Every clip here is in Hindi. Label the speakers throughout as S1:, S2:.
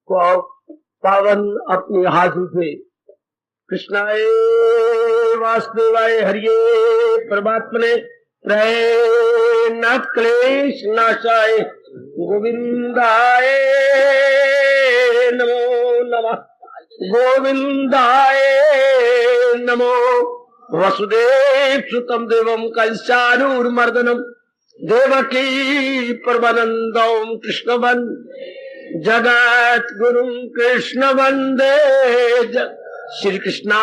S1: को पावन अपने हाथों से कृष्णाय वासुदेवाय हरिये परमात्मने रहे न क्लेश नाशाय गोविंदाय नमो नमः गोविंदाय नमो वसुदेव सुतम देवम कंसानूर्मर्दनम देवकी परमानंदम कृष्णवन जगत गुरु कृष्ण वंदे श्री कृष्णा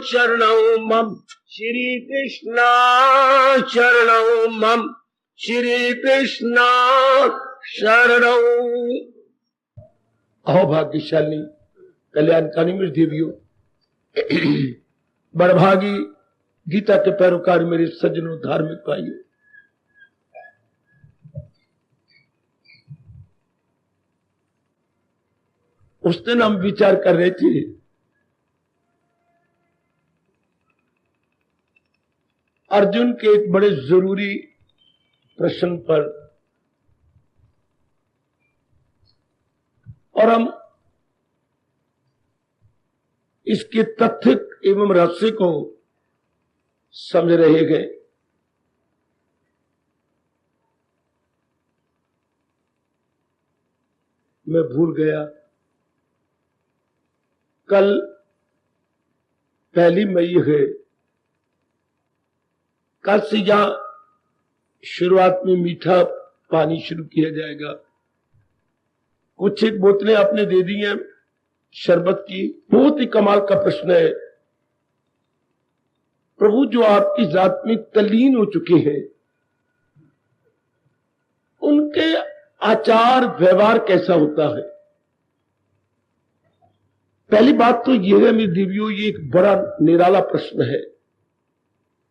S1: शरणौ मम श्री कृष्णा शरणौ मम श्री कृष्णा शरणौ। अहो भाग्यशाली कल्याणकारी मेरी देवियों, बड़भागी गीता के पैरोकार मेरे सज्जनों धार्मिक भाइयों, उस दिन हम विचार कर रहे थे अर्जुन के एक बड़े जरूरी प्रश्न पर, और हम इसके तथ्य एवं रहस्य को समझ रहे गए। मैं भूल गया, कल 1 मई है, कल से यहां शुरुआत में मीठा पानी शुरू किया जाएगा। कुछ एक बोतलें आपने दे दी हैं शरबत की। बहुत ही कमाल का प्रश्न है। प्रभु जो आपकी जात में तल्लीन हो चुके हैं, उनके आचार व्यवहार कैसा होता है? पहली बात तो यह है मेरी देवियों, ये एक बड़ा निराला प्रश्न है।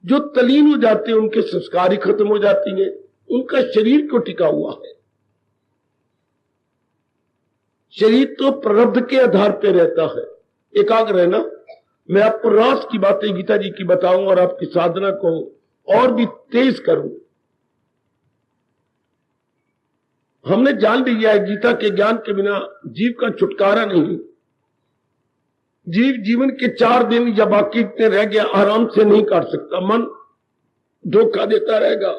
S1: जो तल्लीन हो जाते हैं उनके संस्कार ही खत्म हो जाती हैं, उनका शरीर क्यों टिका हुआ है? शरीर तो प्रारब्ध के आधार पर रहता है। एकाग्र है ना। मैं आपको रास की बातें गीता जी की बताऊं और आपकी साधना को और भी तेज करूं। हमने जान लिया है गीता के ज्ञान के बिना जीव का छुटकारा नहीं। जीव जीवन के 4 दिन या बाकी इतने रह गया आराम से नहीं काट सकता। मन धोखा देता रहेगा,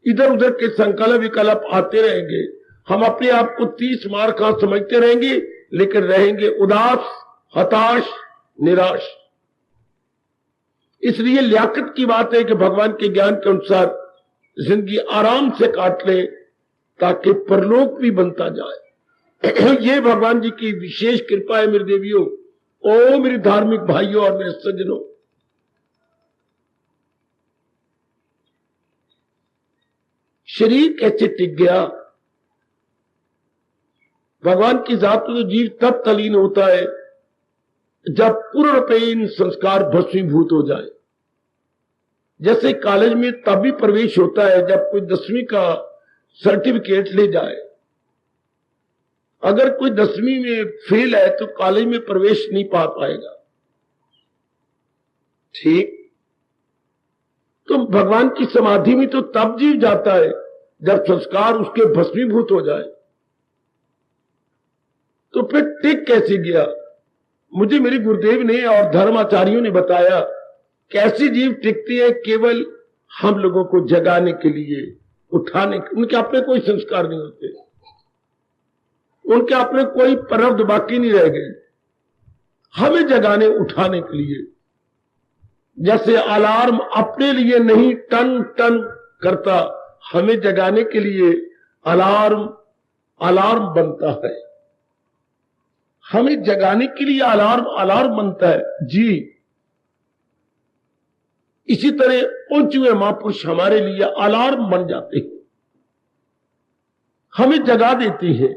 S1: इधर उधर के संकल्प विकल्प आते रहेंगे। हम अपने आप को 30 मार का समझते रहेंगे, लेकिन रहेंगे उदास, हताश, निराश। इसलिए लियाकत की बात है कि भगवान के ज्ञान के अनुसार जिंदगी आराम से काट ले ताकि परलोक भी बनता जाए। ये भगवान जी की विशेष कृपा है मेरे देवियों। ओ मेरे धार्मिक भाइयों और मेरे सज्जनों, शरीर कैसे टिक गया? भगवान की जात में तो जीव तब तलीन होता है जब पूर्णपेन संस्कार भस्मीभूत हो जाए। जैसे कॉलेज में तभी प्रवेश होता है जब कोई 10वीं का सर्टिफिकेट ले जाए। अगर कोई 10वीं में फेल है तो कॉलेज में प्रवेश नहीं पा पाएगा। ठीक, तो भगवान की समाधि में तो तब जीव जाता है जब संस्कार उसके भस्मीभूत हो जाए। तो फिर टिक कैसे गया? मुझे मेरे गुरुदेव ने और धर्माचार्यों ने बताया कैसी जीव टिकती है। केवल हम लोगों को जगाने के लिए, उठाने, उनके अपने कोई संस्कार नहीं होते, उनके अपने कोई प्रारब्ध बाकी नहीं रह गए। हमें जगाने उठाने के लिए, जैसे अलार्म अपने लिए नहीं टन टन करता, हमें जगाने के लिए अलार्म बनता है। हमें जगाने के लिए अलार्म बनता है जी। इसी तरह पहुंचे हुए महापुरुष हमारे लिए अलार्म बन जाते हैं, हमें जगा देते हैं।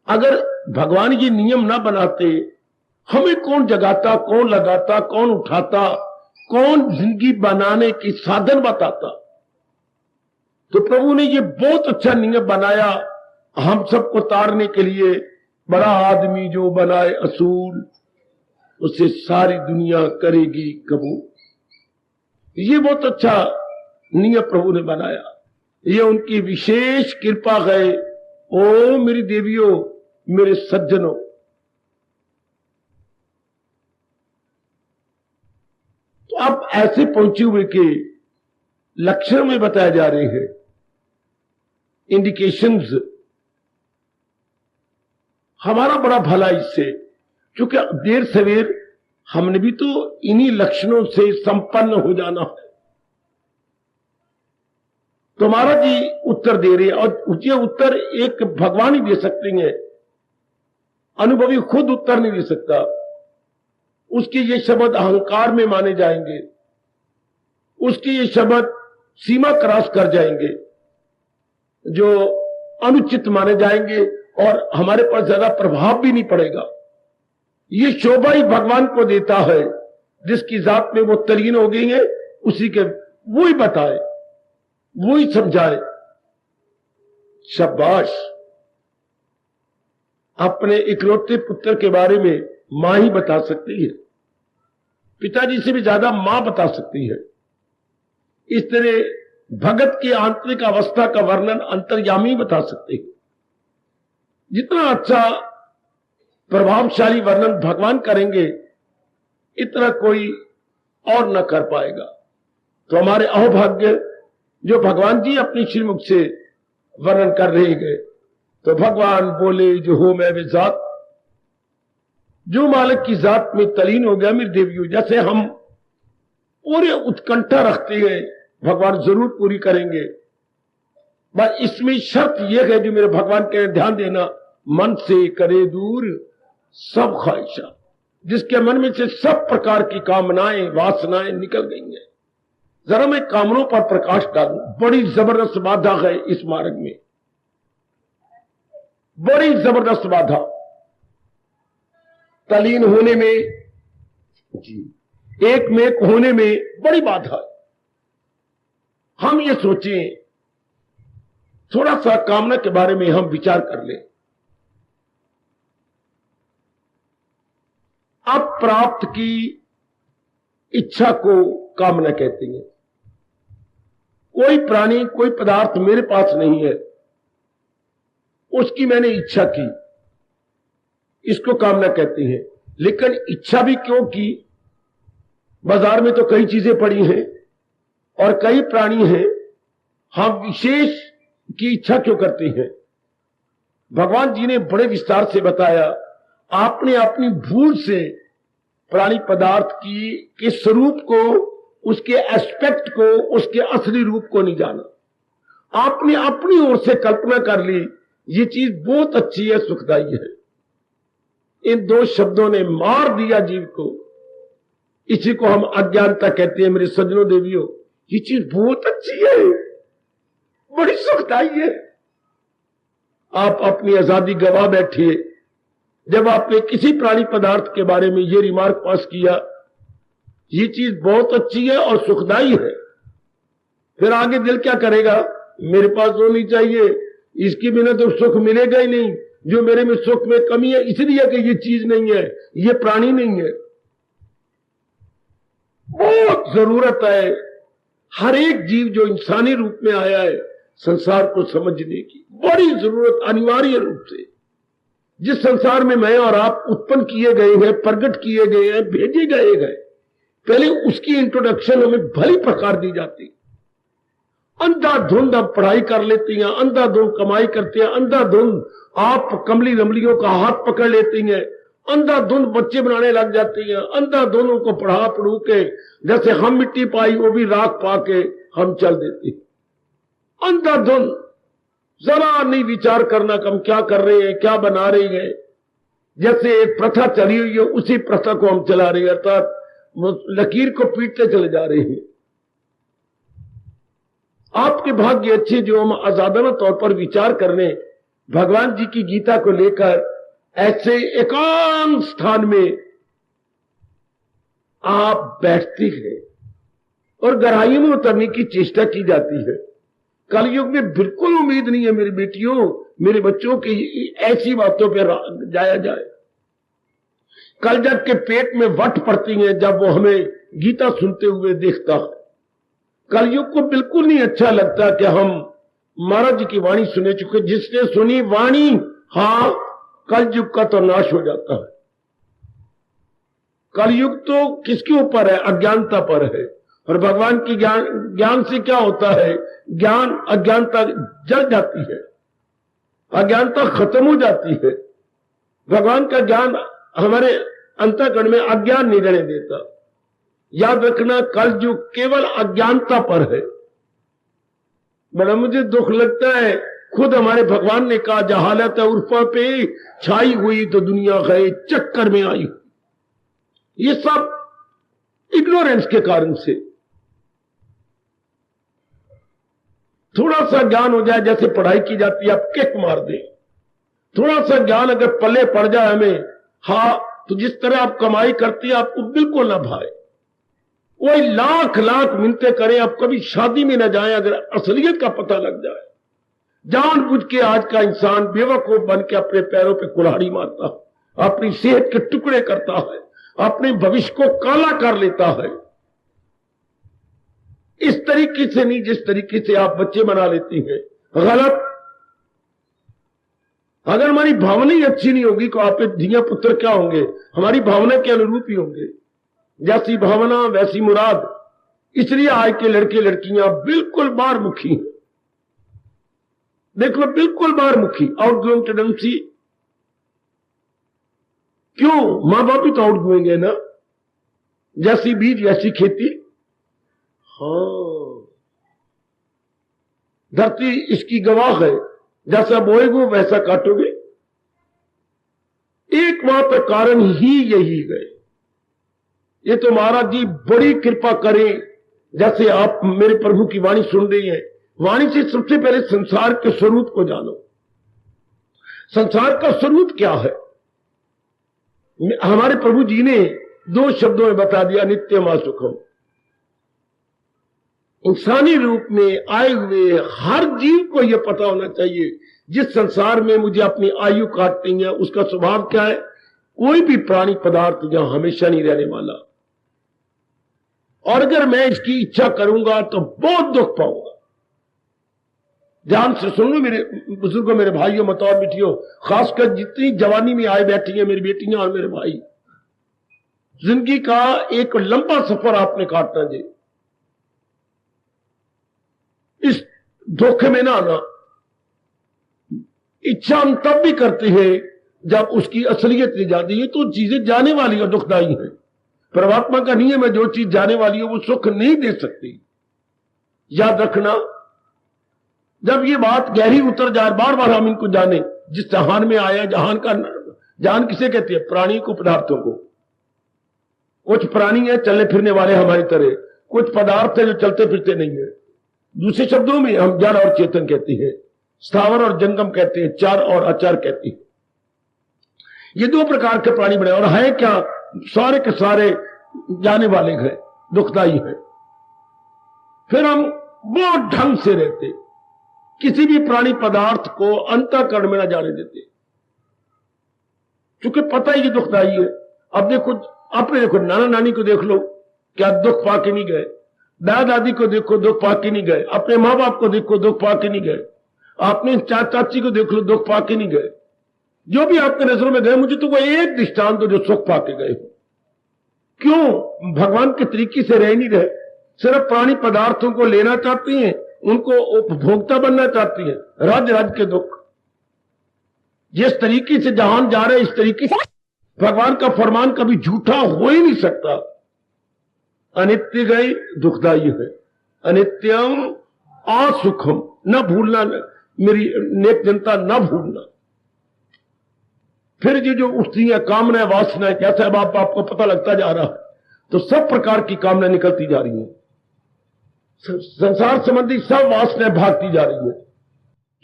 S1: अगर भगवान ये नियम ना बनाते, हमें कौन जगाता, कौन लगाता, कौन उठाता, कौन जिंदगी बनाने की साधन बताता? तो प्रभु ने ये बहुत अच्छा नियम बनाया हम सबको तारने के लिए। बड़ा आदमी जो बनाए असूल, उसे सारी दुनिया करेगी कबूल। ये बहुत अच्छा नियम प्रभु ने बनाया, ये उनकी विशेष कृपा है। ओ मेरी देवियों, मेरे सज्जनों, ऐसे पहुंचे हुए कि लक्षण में बताए जा रहे हैं, इंडिकेशंस। हमारा बड़ा भला इससे, क्योंकि देर सवेर हमने भी तो इन्हीं लक्षणों से संपन्न हो जाना है। तो महाराज जी उत्तर दे रहे हैं, और ये उत्तर एक भगवान ही दे सकते हैं, अनुभवी खुद उत्तर नहीं दे सकता। उसके ये शब्द अहंकार में माने जाएंगे, उसके ये शब्द सीमा क्रॉस कर जाएंगे, जो अनुचित माने जाएंगे, और हमारे पास ज्यादा प्रभाव भी नहीं पड़ेगा। ये शोभा ही भगवान को देता है, जिसकी जात में वो तलीन हो गई है, उसी के वो ही बताए, वो ही समझाए। शाबाश। अपने इकलौते पुत्र के बारे में मां ही बता सकती है, पिताजी से भी ज्यादा मां बता सकती है। इस तरह भगत की आंतरिक अवस्था का वर्णन अंतर्यामी बता सकते हैं। जितना अच्छा प्रभावशाली वर्णन भगवान करेंगे, इतना कोई और न कर पाएगा। तो हमारे अहोभाग्य जो भगवान जी अपनी श्रीमुख से वर्णन कर रहे गए। तो भगवान बोले, जो हो मैं वे जात, जो मालिक की जात में तलीन हो गया मेरी देवियों। जैसे हम पूरे उत्कंठा रखते हैं, भगवान जरूर पूरी करेंगे, बस इसमें शर्त यह है, जो मेरे भगवान के ध्यान देना, मन से करे दूर सब ख्वाहिशा। जिसके मन में से सब प्रकार की कामनाएं वासनाएं निकल गई हैं। जरा मैं कामनों पर प्रकाश डालूं। बड़ी जबरदस्त बाधा है इस मार्ग में, बड़ी जबरदस्त बाधा। तलीन होने में जी, एक में होने में बड़ी बाधा है। हम ये सोचें, थोड़ा सा कामना के बारे में हम विचार कर लें। अप्राप्त की इच्छा को कामना कहते हैं। कोई प्राणी, कोई पदार्थ मेरे पास नहीं है, उसकी मैंने इच्छा की, इसको कामना कहते हैं। लेकिन इच्छा भी क्यों की? बाजार में तो कई चीजें पड़ी हैं और कई प्राणी हैं, हम विशेष की इच्छा क्यों करते हैं? भगवान जी ने बड़े विस्तार से बताया। आपने अपनी भूल से प्राणी पदार्थ के स्वरूप को, उसके एस्पेक्ट को, उसके असली रूप को नहीं जाना। आपने अपनी ओर से कल्पना कर ली, ये चीज बहुत अच्छी है, सुखदायी है। इन दो शब्दों ने मार दिया जीव को। इसी को हम अज्ञानता कहते हैं। मेरे सज्जनों देवियों, ये चीज बहुत अच्छी है, बड़ी सुखदायी है। आप अपनी आजादी गवा बैठिए। जब आपने किसी प्राणी पदार्थ के बारे में ये रिमार्क पास किया, ये चीज बहुत अच्छी है और सुखदायी है, फिर आगे दिल क्या करेगा? मेरे पास होनी चाहिए, इसके बिना तो सुख मिलेगा ही नहीं। जो मेरे में सुख में कमी है इसलिए कि ये चीज नहीं है, ये प्राणी नहीं है। बहुत जरूरत है हर एक जीव जो इंसानी रूप में आया है, संसार को समझने की बड़ी जरूरत, अनिवार्य रूप से। जिस संसार में मैं और आप उत्पन्न किए गए हैं, प्रकट किए गए हैं, भेजे गए, पहले उसकी इंट्रोडक्शन हमें भली प्रकार दी जाती। अंधाधुंध आप पढ़ाई कर लेती हैं, अंधाधुंध कमाई करते हैं, अंधाधुंध आप कमली रमलियों का हाथ पकड़ लेती हैं, अंधाधुंध बच्चे बनाने लग जाती हैं, अंधाधुंध उनको पढ़ा पढ़ू के जैसे हम मिट्टी पाई वो भी राख पाके हम चल देती। अंधाधुंध जरा नहीं विचार करना कि हम क्या कर रहे हैं, क्या बना रहे हैं। जैसे एक प्रथा चली हुई है, उसी प्रथा को हम चला रहे हैं, अर्थात लकीर को पीटते चले जा रहे हैं। आपके भाग्य अच्छे जो हम आजादाना तौर पर विचार करने भगवान जी की गीता को लेकर ऐसे एकांत स्थान में आप बैठती हैं और गहराइयों में उतरने की चेष्टा की जाती है। कलयुग में बिल्कुल उम्मीद नहीं है मेरी बेटियों, मेरे बच्चों की ऐसी बातों पर जाया जाए। कल जब के पेट में वट पड़ती है जब वो हमें गीता सुनते हुए देखता है। कलयुग को बिल्कुल नहीं अच्छा लगता कि हम महाराज जी की वाणी सुने चुके। जिसने सुनी वाणी, हाँ, कलयुग का तो नाश हो जाता है। कलयुग तो किसके ऊपर है? अज्ञानता पर है। और भगवान की ज्ञान से क्या होता है? ज्ञान अज्ञानता जल जाती है, अज्ञानता खत्म हो जाती है। भगवान का ज्ञान हमारे अंतःकरण में अज्ञान नहीं रहने देता। याद रखना, कल जो केवल अज्ञानता पर है। बड़ा मुझे दुख लगता है, खुद हमारे भगवान ने कहा, जहालत उर्फा पे छाई हुई तो दुनिया गए चक्कर में आई। ये सब इग्नोरेंस के कारण से। थोड़ा सा ज्ञान हो जाए, जैसे पढ़ाई की जाती है, आप किक मार दें। थोड़ा सा ज्ञान अगर पल्ले पड़ जाए हमें, हाँ, तो जिस तरह आप कमाई करती है आपको बिल्कुल ना भाए। कोई लाख लाख मिन्नतें करें, आप कभी शादी में ना जाएं, अगर असलियत का पता लग जाए। जानबूझ के आज का इंसान बेवकूफ बन के अपने पैरों पे कुल्हाड़ी मारता है, अपनी सेहत के टुकड़े करता है, अपने भविष्य को काला कर लेता है। इस तरीके से नहीं जिस तरीके से आप बच्चे बना लेती हैं, गलत। अगर हमारी भावना ही अच्छी नहीं होगी तो आप धिया पुत्र क्या होंगे? हमारी भावना के अनुरूप ही होंगे। जैसी भावना वैसी मुराद। इसलिए आज के लड़के लड़कियां बिल्कुल बाहरमुखी हैं। देखो, बिल्कुल बाहरमुखी, आउटगोइंग टेंडेंसी। क्यों? मां बाप भी तो आउटगोइंग है ना। जैसी बीज वैसी खेती। हाँ, धरती इसकी गवाह है, जैसा बोएगो वैसा काटोगे। एकमात्र कारण ही यही है। ये तो महाराज जी बड़ी कृपा करें, जैसे आप मेरे प्रभु की वाणी सुन रही हैं। वाणी से सबसे पहले संसार के स्वरूप को जानो। संसार का स्वरूप क्या है? हमारे प्रभु जी ने 2 शब्दों में बता दिया, नित्यम असुखम। इंसानी रूप में आए हुए हर जीव को यह पता होना चाहिए, जिस संसार में मुझे अपनी आयु काटनी है उसका स्वभाव क्या है। कोई भी प्राणी पदार्थ जहां हमेशा नहीं रहने वाला, और अगर मैं इसकी इच्छा करूंगा तो बहुत दुख पाऊंगा। ध्यान से सुन लो मेरे बुजुर्गों, मेरे भाइयों, मतौर बेटियों, खासकर जितनी जवानी में आए बैठी हैं मेरी बेटियां और मेरे भाई। जिंदगी का एक लंबा सफर आपने काटना जी। इस धोखे में ना आना। इच्छा हम तब भी करते हैं जब उसकी असलियत नहीं जाती है, तो चीजें जाने वाली और दुखदायी है। परमात्मा का नियम है, जो चीज जाने वाली है वो सुख नहीं दे सकती। याद रखना, जब ये बात गहरी उतर जाए, बार बार हम इनको जाने, जिस जहान में आया, जहान किसे कहते हैं? प्राणी को, पदार्थों को। कुछ प्राणी है चलने फिरने वाले हमारी तरह, कुछ पदार्थ है जो चलते फिरते नहीं है। दूसरे शब्दों में हम जड़ और चेतन कहते हैं, स्थावर और जंगम कहते हैं, चार और अचार कहते हैं। ये 2 प्रकार के प्राणी बने, और है क्या? सारे के सारे जाने वाले हैं, दुखदाई है। फिर हम बहुत ढंग से रहते, किसी भी प्राणी पदार्थ को अंतःकरण में न जाने देते, क्योंकि पता ही ये दुखदाई है। अब देखो, अपने देखो, नाना नानी को देख लो, क्या दुख पाके नहीं गए? दादा दादी को देखो, दुख पाके नहीं गए। अपने माँ बाप को देखो, दुख पाके नहीं गए। अपने चाची को देख लो, दुख पाके नहीं गए। जो भी आपके नजरों में गए, मुझे तो कोई एक दृष्टांत तो जो सुख पाके गए। क्यों? भगवान के तरीके से रह नहीं रहे, सिर्फ प्राणी पदार्थों को लेना चाहती हैं, उनको उपभोक्ता बनना चाहती हैं। राज्य राज्य के दुख। जिस तरीके से जहान जा रहे, इस तरीके से भगवान का फरमान कभी झूठा हो ही नहीं सकता। अनित्य गई दुखदाई है, अनित्यम असुखम। न भूलना, मेरी नेक जनता, न भूलना। फिर ये जो उठती है कामना वासना, कैसा है बाप आपको पता लगता जा रहा है, तो सब प्रकार की कामना निकलती जा रही है। संसार संबंधी सब वासनाएं भागती जा रही है,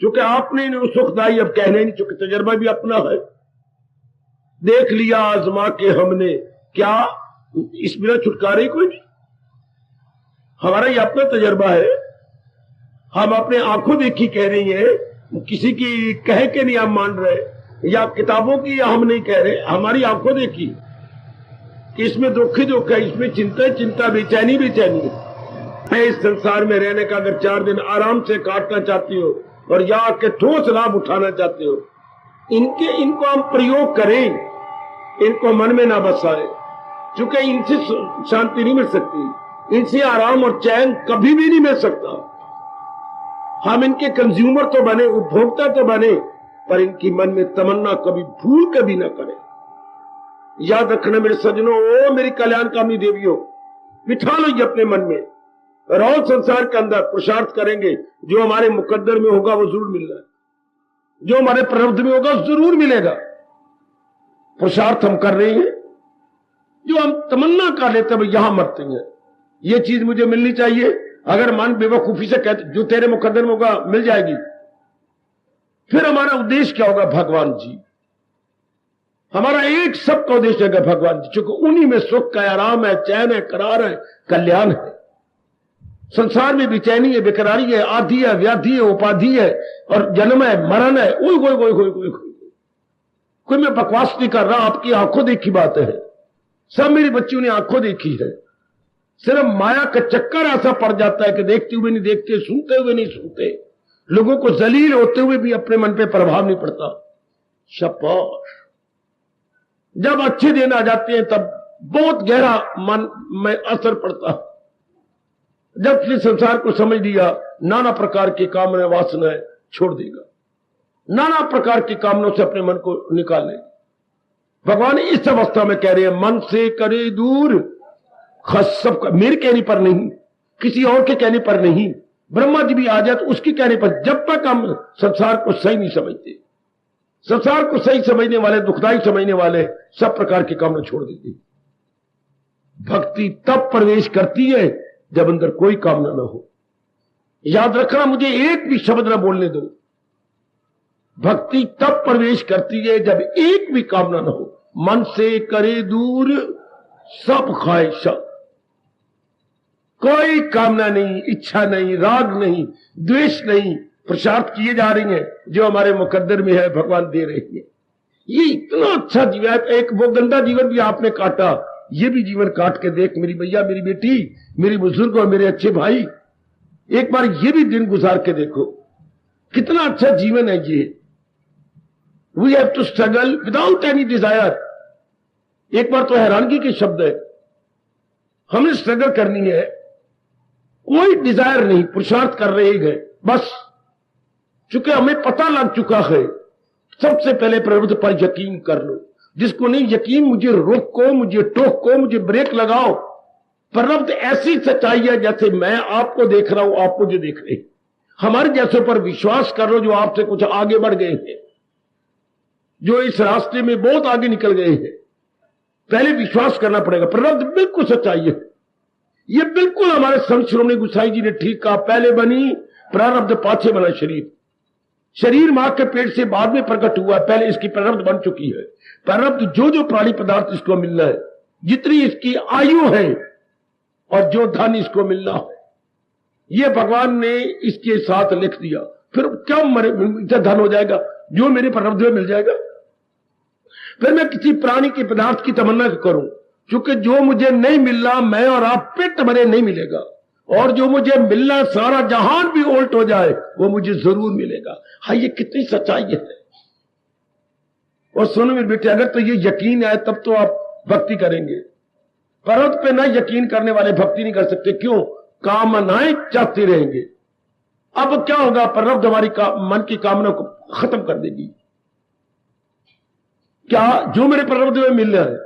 S1: क्योंकि आपने सुखदाई अब कहने नहीं, चुके तजर्बा भी अपना है। देख लिया आजमा के हमने, क्या इस बिना छुटकारे कोई नहीं। हमारा ये अपना तजर्बा है। हम अपने आंखों देखी कह रही हैं, किसी की कह के नहीं हम मान रहे, या किताबों की हम नहीं कह रहे, हमारी आंखों देखी कि इसमें दुख ही दुख है, इसमें चिंता ही चिंता, बेचैनी बेचैनी है। मैं इस संसार में रहने का अगर 4 दिन आराम से काटना चाहती हो और या के ठोस लाभ उठाना चाहते हो, इनको हम प्रयोग करें, इनको मन में ना बसाए, क्योंकि इनसे शांति नहीं मिल सकती। इनसे आराम और चैन कभी भी नहीं मिल सकता। हम इनके कंज्यूमर तो बने, उपभोक्ता तो बने, पर इनकी मन में तमन्ना कभी भूल कभी ना करें। याद रखना मेरे सज्जनों, ओ मेरी कल्याणकामी देवियों, बिठा लो ये अपने मन में। और संसार के अंदर पुरुषार्थ करेंगे, जो हमारे मुकद्दर में होगा वो जरूर मिलना है, जो हमारे प्रारब्ध में होगा जरूर मिलेगा। पुरुषार्थ हम कर रहे हैं, जो हम तमन्ना कर लेते हैं यहां मरते हैं, ये चीज मुझे मिलनी चाहिए। अगर मन बेवकूफी से कहते जो तेरे मुकद्दर में होगा मिल जाएगी, फिर हमारा उद्देश्य क्या होगा? भगवान जी। हमारा एक सबका उद्देश्य है भगवान जी, क्योंकि उन्हीं में सुख है, आराम है, चैन है, करार है, कल्याण है। संसार में बेचैनी है, बेकरारी है, आदि है, व्याधि है, उपाधि है, और जन्म है, मरण है। कोई मैं बकवास नहीं कर रहा, आपकी आंखों देखी बात है, सब मेरी बच्चियों ने आंखों देखी है। सिर्फ माया का चक्कर ऐसा पड़ जाता है कि देखते हुए नहीं देखते, सुनते हुए नहीं सुनते, लोगों को जलील होते हुए भी अपने मन पे प्रभाव नहीं पड़ता। शाबाश। जब अच्छे दिन आ जाते हैं तब बहुत गहरा मन में असर पड़ता। जब से संसार को समझ लिया, नाना प्रकार की कामना वासनाएं छोड़ देगा, नाना प्रकार की कामनाओं से अपने मन को निकाल लेगा। भगवान इस अवस्था में कह रहे हैं, मन से करे दूर, खस सबका, मेरे कहने पर नहीं, किसी और के कहने पर नहीं, ब्रह्मा जी भी आ जाए तो उसके कहने पर। जब तक हम संसार को सही नहीं समझते, संसार को सही समझने वाले, दुखदाई समझने वाले सब प्रकार की कामना छोड़ देती। भक्ति तब प्रवेश करती है जब अंदर कोई कामना ना हो। याद रखना, मुझे एक भी शब्द ना बोलने दो। भक्ति तब प्रवेश करती है जब एक भी कामना ना हो। मन से करे दूर सब ख्वाहिशा, कोई कामना नहीं, इच्छा नहीं, राग नहीं, द्वेष नहीं, पुरुषार्थ किए जा रही हैं जो हमारे मुकद्दर में है, भगवान दे रहे हैं। ये इतना अच्छा जीवन है। एक वो गंदा जीवन भी आपने काटा, ये भी जीवन काट के देख मेरी भैया, मेरी बेटी, मेरी बुजुर्ग और मेरे अच्छे भाई, एक बार ये भी दिन गुजार के देखो, कितना अच्छा जीवन है ये। We have to struggle without any desire. एक बार तो हैरानगी के शब्द है, हमने स्ट्रगल करनी है, कोई डिजायर नहीं, पुरुषार्थ कर रहे गए बस। चूंकि हमें पता लग चुका है, सबसे पहले प्रवृत्ति पर यकीन कर लो। जिसको नहीं यकीन, मुझे रोको, मुझे टोको, मुझे ब्रेक लगाओ। प्रवृत्ति ऐसी सच्चाई है जैसे मैं आपको देख रहा हूं, आप मुझे देख रहे हैं। हमारे जैसों पर विश्वास कर लो जो आपसे कुछ आगे बढ़ गए हैं, जो इस रास्ते में बहुत आगे निकल गए हैं। पहले विश्वास करना पड़ेगा। प्रवृत्ति बिल्कुल सच्चाई है। ये बिल्कुल हमारे संत श्रोमणी गोसाई जी ने ठीक कहा, पहले बनी प्रारब्ध, पाछे बना शरीर। शरीर मां के पेट से बाद में प्रकट हुआ, पहले इसकी प्रारब्ध बन चुकी है। प्रारब्ध जो जो प्राणी पदार्थ इसको मिलना है, जितनी इसकी आयु है और जो धन इसको मिलना है, ये भगवान ने इसके साथ लिख दिया। फिर क्या मरे धन हो जाएगा, जो मेरे प्रारब्ध में मिल जाएगा। फिर मैं किसी प्राणी के पदार्थ की तमन्ना करूं, क्योंकि जो मुझे नहीं मिलना, मैं और आप पेट भरे नहीं मिलेगा, और जो मुझे मिलना सारा जहान भी उल्ट हो जाए वो मुझे जरूर मिलेगा। हाँ, ये कितनी सच्चाई है। और सुनो मेरे बेटे, अगर तो ये यकीन है तब तो आप भक्ति करेंगे। परत पे ना यकीन करने वाले भक्ति नहीं कर सकते। क्यों? कामनाएं चाहते रहेंगे। अब क्या होगा? परत हमारी मन की कामना को खत्म कर देगी। क्या जो मेरे प्रारब्ध में मिल रहा है,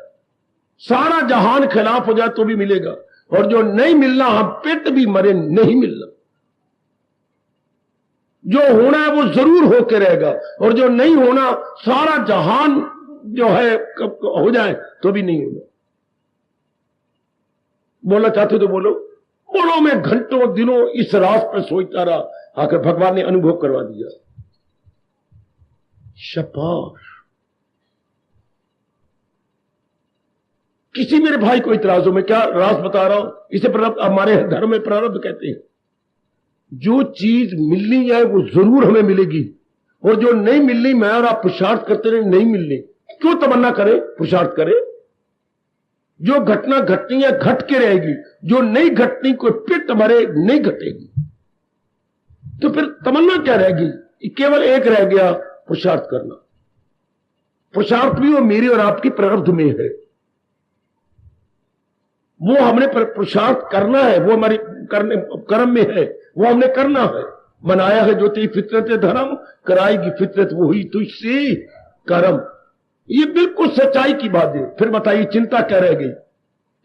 S1: सारा जहान खिलाफ हो जाए तो भी मिलेगा, और जो नहीं मिलना, हम पेट भी मरे नहीं मिलना। जो होना है वो जरूर होके रहेगा, और जो नहीं होना, सारा जहान जो है हो जाए तो भी नहीं होना। बोलना चाहते तो बोलो। बोलो, मैं घंटों दिनों इस रात पर सोचता रहा, आकर भगवान ने अनुभव करवा दिया। शाबाश। किसी मेरे भाई को इतराज हो, मैं क्या राज बता रहा हूं, इसे प्रारब्ध, हमारे धर्म में प्रारब्ध कहते हैं। जो चीज मिलनी है वो जरूर हमें मिलेगी, और जो नहीं मिलनी, मैं और आप पुरुषार्थ करते रहे नहीं मिलनी, क्यों तमन्ना करें? पुरुषार्थ करें। जो घटना घटनी है घट के रहेगी, जो नहीं घटनी, कोई पिट मरे नहीं घटेगी। तो फिर तमन्ना क्या रहेगी? केवल एक रह गया, पुरुषार्थ करना। पुरुषार्थ भी वो मेरे और आपकी प्रारब्ध में है। वो हमने पुरुषार्थ करना है, वो हमारी करने कर्म में है, वो हमने करना है। बनाया है जो तेरी फितरत धर्म, कराएगी फितरत वही तुझसे कर्म। ये बिल्कुल सच्चाई की बात है। फिर बताइए चिंता क्या रह गई?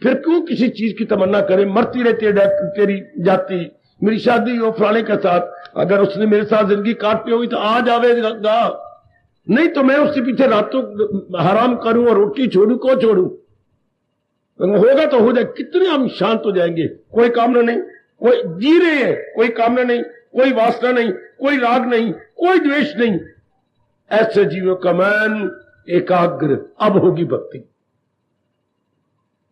S1: फिर क्यों किसी चीज की तमन्ना करे? मरती रहती है तेरी जाती, मेरी शादी हो फलाने के साथ, अगर उसने मेरे साथ जिंदगी काटनी होगी तो आ जावेगा, नहीं तो मैं उसके पीछे रातों हराम करूं और रोटी छोड़ू, को छोड़ू? होगा तो हो जाए। कितने हम शांत हो जाएंगे, कोई कामना नहीं, कोई जी रहे हैं, कोई कामना नहीं, कोई वासना नहीं, कोई राग नहीं, कोई द्वेष नहीं। ऐसे जीवों का मन एकाग्र। अब होगी भक्ति।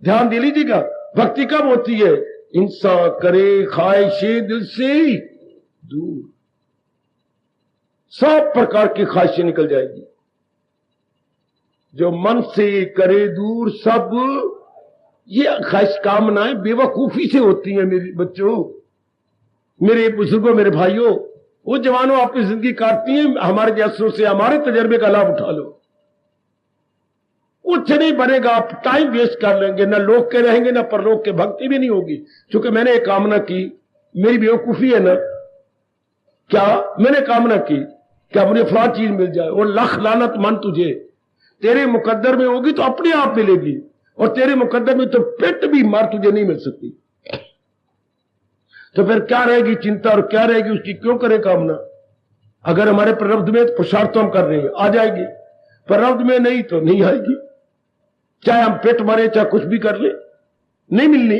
S1: ध्यान दे लीजिएगा, भक्ति कब होती है? इंसान करे ख्वाहिशें दिल से दूर, सब प्रकार की ख्वाहिशें निकल जाएगी। जो मन से करे दूर सब, ये ख्वाहिश कामनाएं बेवकूफी से होती हैं मेरे बच्चों, मेरे बुजुर्गों, मेरे भाइयों। वो जवानों अपनी जिंदगी काटती हैं, हमारे जैसों से हमारे तजर्बे का लाभ उठा लो। कुछ नहीं बनेगा, आप टाइम वेस्ट कर लेंगे, ना लोग के रहेंगे ना परलोक के, भक्ति भी नहीं होगी। क्योंकि मैंने एक कामना की, मेरी बेवकूफी है ना, क्या मैंने कामना की क्या मुझे फलां चीज मिल जाए, और लख लानत मन तुझे, तेरे मुकद्दर में होगी तो अपने आप मिलेगी, और तेरे मुकद्दर में तो पेट भी मार तुझे नहीं मिल सकती। तो फिर क्या रहेगी चिंता, और क्या रहेगी उसकी क्यों करें कामना? अगर हमारे प्रारब्ध में पुरुषार्थ तो हम कर रहे हैं, आ जाएगी। प्रारब्ध में नहीं तो नहीं आएगी, चाहे हम पेट मारे चाहे कुछ भी कर ले, नहीं मिलनी।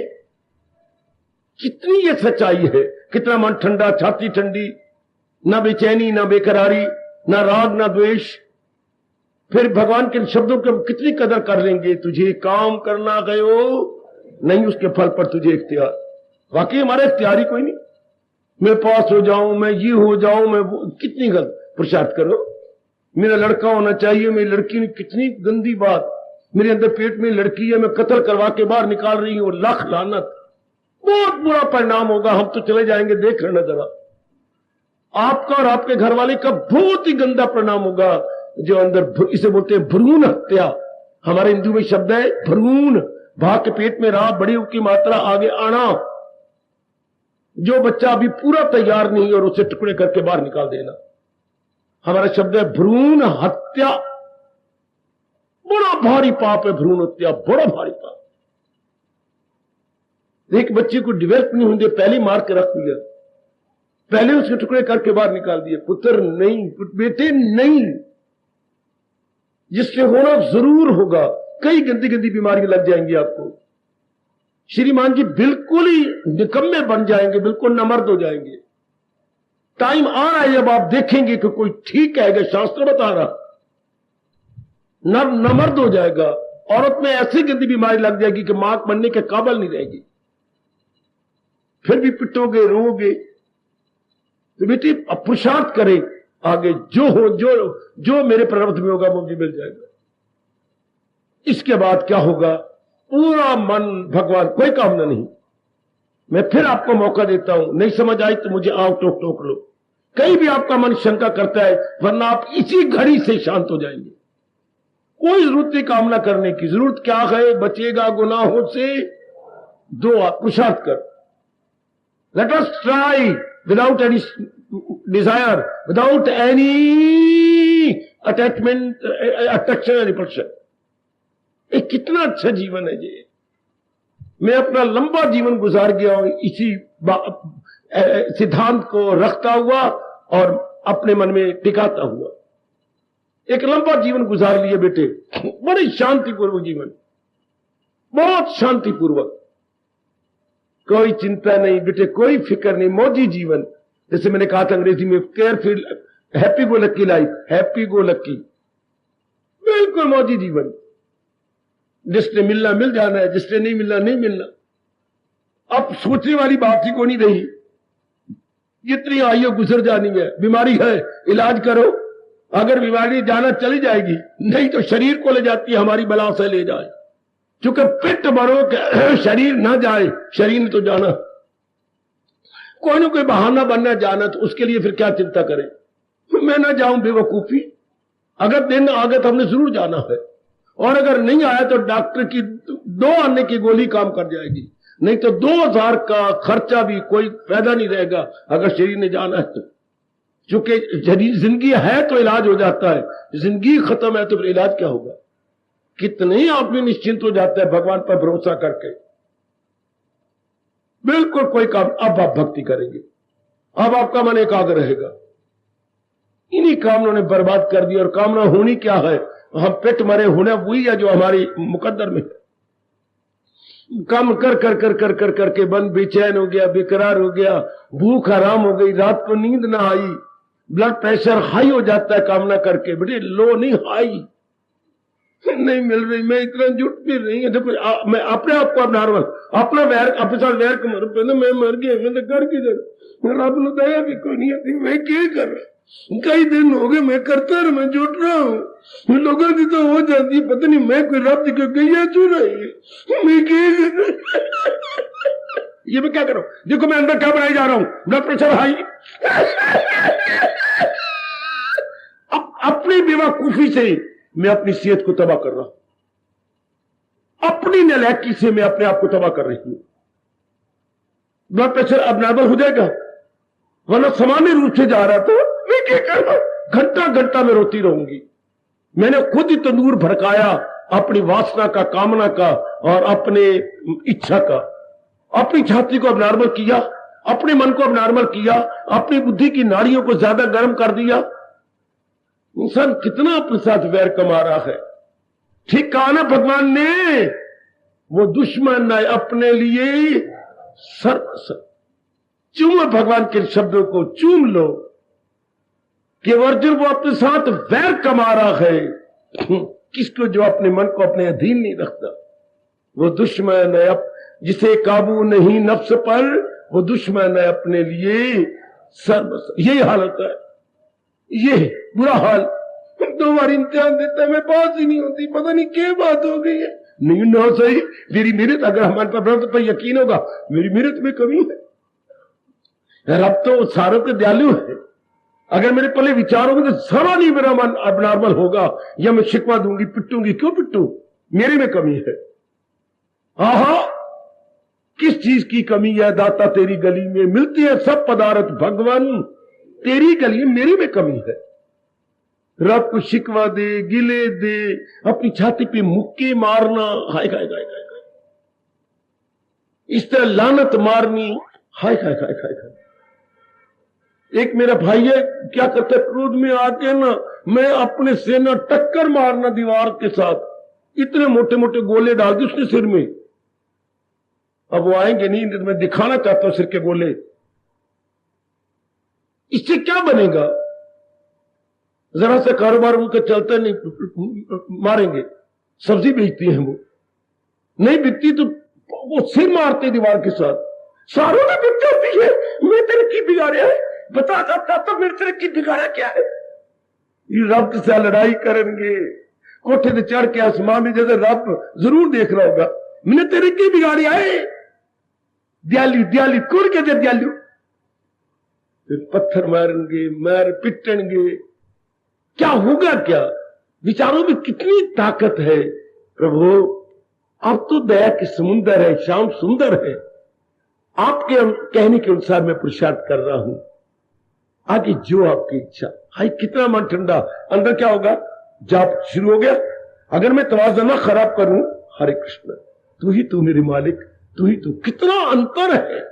S1: कितनी ये सच्चाई है, कितना मन ठंडा, छाती ठंडी, ना बेचैनी ना बेकरारी, ना राग ना द्वेष। फिर भगवान के शब्दों की कितनी कदर कर लेंगे। तुझे काम करना गयो नहीं, उसके फल पर तुझे इख्तियार। वाकई हमारा इख्तियार ही कोई नहीं। मैं पास हो जाऊं, मैं ये हो जाऊं, मैं वो, कितनी गलत पुरुषार्थ करो। मेरा लड़का होना चाहिए, मेरी लड़की ने, कितनी गंदी बात। मेरे अंदर पेट में लड़की है, मैं कत्ल करवा के बाहर निकाल रही हूं, लाख लानत। बहुत बुरा परिणाम होगा, हम तो चले जाएंगे, देख लेना जरा। आपका और आपके घर वाले का बहुत ही गंदा परिणाम होगा। जो अंदर, इसे बोलते हैं भ्रूण हत्या, हमारे हिंदू में शब्द है भ्रूण, भाग के पेट में रहा, बड़ी की मात्रा आगे आना। जो बच्चा अभी पूरा तैयार नहीं और उसे टुकड़े करके बाहर निकाल देना, हमारा शब्द है भ्रूण हत्या। बड़ा भारी पाप है भ्रूण हत्या, बड़ा भारी पाप। एक बच्चे को डेवलप नहीं होने, पहले मार के रख दिया, पहले उसके टुकड़े करके बाहर निकाल दिए। पुत्र नहीं, बेटे नहीं, जिससे होना जरूर होगा। कई गंदी गंदी बीमारियां लग जाएंगी आपको। श्रीमान जी बिल्कुल ही निकम्मे बन जाएंगे, बिल्कुल नमर्द हो जाएंगे। टाइम आ रहा है जब आप देखेंगे कि कोई ठीक है, शास्त्र बता रहा, नमर्द हो जाएगा। औरत में ऐसी गंदी बीमारी लग जाएगी कि मां बनने के काबिल नहीं रहेगी। फिर भी पिटोगे, रोगे। तो बेटी पुरुषार्थ करें, आगे जो हो, जो मेरे प्रारब्ध में होगा वो मुझे मिल जाएगा। इसके बाद क्या होगा? पूरा मन भगवान, कोई कामना नहीं। मैं फिर आपको मौका देता हूं, नहीं समझ आई तो मुझे आओ टोक लो। कहीं भी आपका मन शंका करता है, वरना आप इसी घड़ी से शांत हो जाएंगे। कोई जरूरत नहीं कामना करने की। जरूरत क्या है? बचेगा गुनाहों से, दो पुरुषार्थ कर। Let us try without any desire, without any attachment, attraction and repulsion. एक कितना अच्छा जीवन है ये। मैं अपना लंबा जीवन गुजार गया हूं इसी सिद्धांत को रखता हुआ और अपने मन में टिकाता हुआ। एक लंबा जीवन गुजार लिए बेटे, बड़ी शांतिपूर्वक जीवन, बहुत शांतिपूर्वक, कोई चिंता नहीं बेटे, कोई फिक्र नहीं, मौजी जीवन। जैसे मैंने कहा था अंग्रेजी में, केयरफुल, हैप्पी गो लक्की लाइफ, हैप्पी गो लक्की, बिल्कुल मौजी जीवन। जिसने मिलना मिल जाना है, जिसने नहीं मिलना नहीं मिलना। अब सोचने वाली बात ही को नहीं रही। जितनी आयु गुजर जानी है, बीमारी है इलाज करो। अगर बीमारी जाना चली जाएगी, नहीं तो शरीर को ले जाती है, हमारी बला से ले जाए। क्योंकि पेट भरो कि शरीर ना जाए, शरीर ने तो जाना। कोई ना कोई बहाना बनना जाना, तो उसके लिए फिर क्या चिंता करें? मैं ना जाऊं बेवकूफी। अगर दिन आ गए तो हमने जरूर जाना है, और अगर नहीं आया तो डॉक्टर की 2 आने की गोली काम कर जाएगी, नहीं तो 2000 का खर्चा भी कोई फायदा नहीं रहेगा अगर शरीर ने जाना है तो। चूंकि जिंदगी है तो इलाज हो जाता है, जिंदगी खत्म है तो फिर इलाज क्या होगा। कितने ही आदमी निश्चिंत हो जाता है भगवान पर भरोसा करके, बिल्कुल कोई काम। अब आप भक्ति करेंगे, अब आपका मन एकाग्र रहेगा। इन्हीं कामनों ने बर्बाद कर दिया। और कामना होनी क्या है, हम पेट मरे होने वही है जो हमारी मुकद्दर में है। काम कर कर कर कर कर करके मन बेचैन हो गया, बेकरार हो गया, भूख हराम हो गई, रात को नींद ना आई, ब्लड प्रेशर हाई हो जाता है कामना करके। बेटे लो नहीं, हाई नहीं मिल रही, मैं इतना जुट भी नहीं है। देखो मैं अपने आप को अब नॉर्मल, अपना वैर अपने साथ वैर को मर पे मैं मर गया, मैं तो कर किधर, रब ने दया भी कोई नहीं आती। मैं क्या कर रहा, कई दिन हो गए मैं करता रहा, मैं जुट रहा हूँ, लोगों की तो हो जाती है, पता नहीं मैं कोई रब जी को गैया चू रही, मैं क्या ये मैं क्या करूं। देखो मैं अंदर क्या बनाई जा रहा हूं, ब्लड प्रेशर हाई। अपनी बेवकूफी से मैं अपनी सेहत को तबाह कर रहा हूं, अपनी नालायकी से मैं अपने आप को तबाह कर रही हूं। ब्लड प्रेशर अब नॉर्मल हो जाएगा, वरना सामान्य रूप से जा रहा था। मैं क्या कर रहा हूं, घंटा घंटा में रोती रहूंगी। मैंने खुद ही तंदूर भड़काया अपनी वासना का, कामना का और अपने इच्छा का। अपनी छाती को अब नॉर्मल किया, अपने मन को अब नॉर्मल किया, अपनी बुद्धि की नाड़ियों को ज्यादा गर्म कर दिया। इंसान कितना अपने साथ वैर कमा रहा है। ठीक कहा ना भगवान ने, वो दुश्मन है अपने लिए सर्व। चूम भगवान के शब्दों को, चूम लो कि अर्जुन वो अपने साथ वैर कमा रहा है। किसको, जो अपने मन को अपने अधीन नहीं रखता, वो दुश्मन है। जिसे काबू नहीं नफ्स पर, वो दुश्मन है अपने लिए सर्व। यही हालत है, ये बुरा हाल। 2 बार इम्तिहान देता, मैं पास ही नहीं होती, पता नहीं क्या बात हो गई है। नहीं ना सही, मेरी मेहनत, अगर हमारे पर ब्रह्म पर यकीन होगा मेरी मेहनत में कमी है। रब तो सारों के दयालु है। अगर मेरे पहले विचार होंगे तो सारा नहीं मेरा मन अब नॉर्मल होगा, या मैं शिकवा दूंगी, पिटूंगी। क्यों पिटू, मेरे में कमी है। आहा, किस चीज की कमी है दाता, तेरी गली में मिलती है सब पदार्थ भगवान, तेरी गली में मेरी में कमी है। रब को शिकवा दे, गिले दे, अपनी छाती पे मुक्के मारना, हाय हाय हाय हाय, इस तरह लानत मारनी, हाय हाय हाय हाय। एक मेरा भाई है, क्या करता है, क्रोध में आके ना मैं अपने से ना टक्कर मारना दीवार के साथ, इतने मोटे मोटे गोले डाल दी उसने सिर में। अब वो आएंगे नहीं, तो मैं दिखाना चाहता हूं सिर के गोले। इससे क्या बनेगा, जरा सा कारोबार उनका चलता नहीं, मारेंगे। सब्जी बेचती है वो, नहीं बिकती तो वो सिर मारते दीवार के साथ। सारों ने बिक जाती है, मैं तरक्की बिगाड़े है, बता सकता तो मेरी तरक्की बिगाड़ा क्या है। ये रब से लड़ाई करेंगे, कोठे से चढ़ के आसमान में, जैसे रब जरूर देख रहा होगा मैंने तरक्की बिगाड़ी है। दयालु दयालु कौन कहते दयालु, फिर पत्थर मारेंगे, मार पिटेंगे। क्या होगा, क्या विचारों में कितनी ताकत है। प्रभु अब तो दया के समुंदर है, श्याम सुंदर है। आपके कहने के अनुसार मैं पुरुषार्थ कर रहा हूं, आगे जो आपकी इच्छा। हाय कितना मन ठंडा, अंदर क्या होगा, जाप शुरू हो गया। अगर मैं तवाज़ा ना खराब करूं, हरे कृष्ण तू ही तू मेरे मालिक, तू ही तू। कितना अंतर है।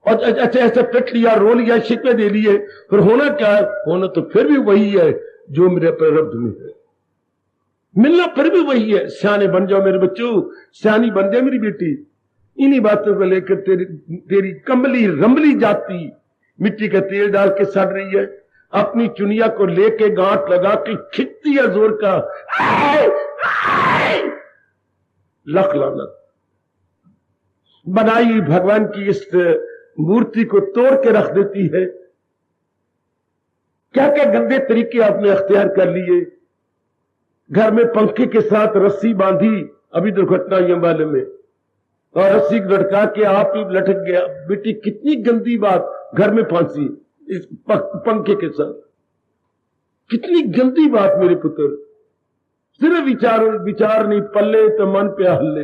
S1: और अच्छा ऐसा पिट लिया, रो लिया, शिकवे दे लिए, फिर होना क्या है, होना तो फिर भी वही है जो मेरे प्रारब्ध में है। मिलना फिर भी वही है। सियाने बन जाओ मेरे बच्चों, सियानी बन जाए मेरी बेटी। इन्हीं बातों को लेकर तेरी कमली रमली जाती मिट्टी का तेल डाल के सड़ रही है, अपनी चुनिया को लेके गांठ लगा के खिंचती है जोर का, लख लानत। बनाई भगवान की इस मूर्ति को तोड़ के रख देती है। क्या क्या गंदे तरीके आपने अख्तियार कर लिए। घर में पंखे के साथ रस्सी बांधी, अभी दुर्घटना ये मालूम में, और रस्सी लटका के आप ही लटक गया। बेटी कितनी गंदी बात, घर में फांसी इस पंखे के साथ, कितनी गंदी बात मेरे पुत्र। सिर्फ विचार विचार नहीं पल्ले तो मन पे हल्ले।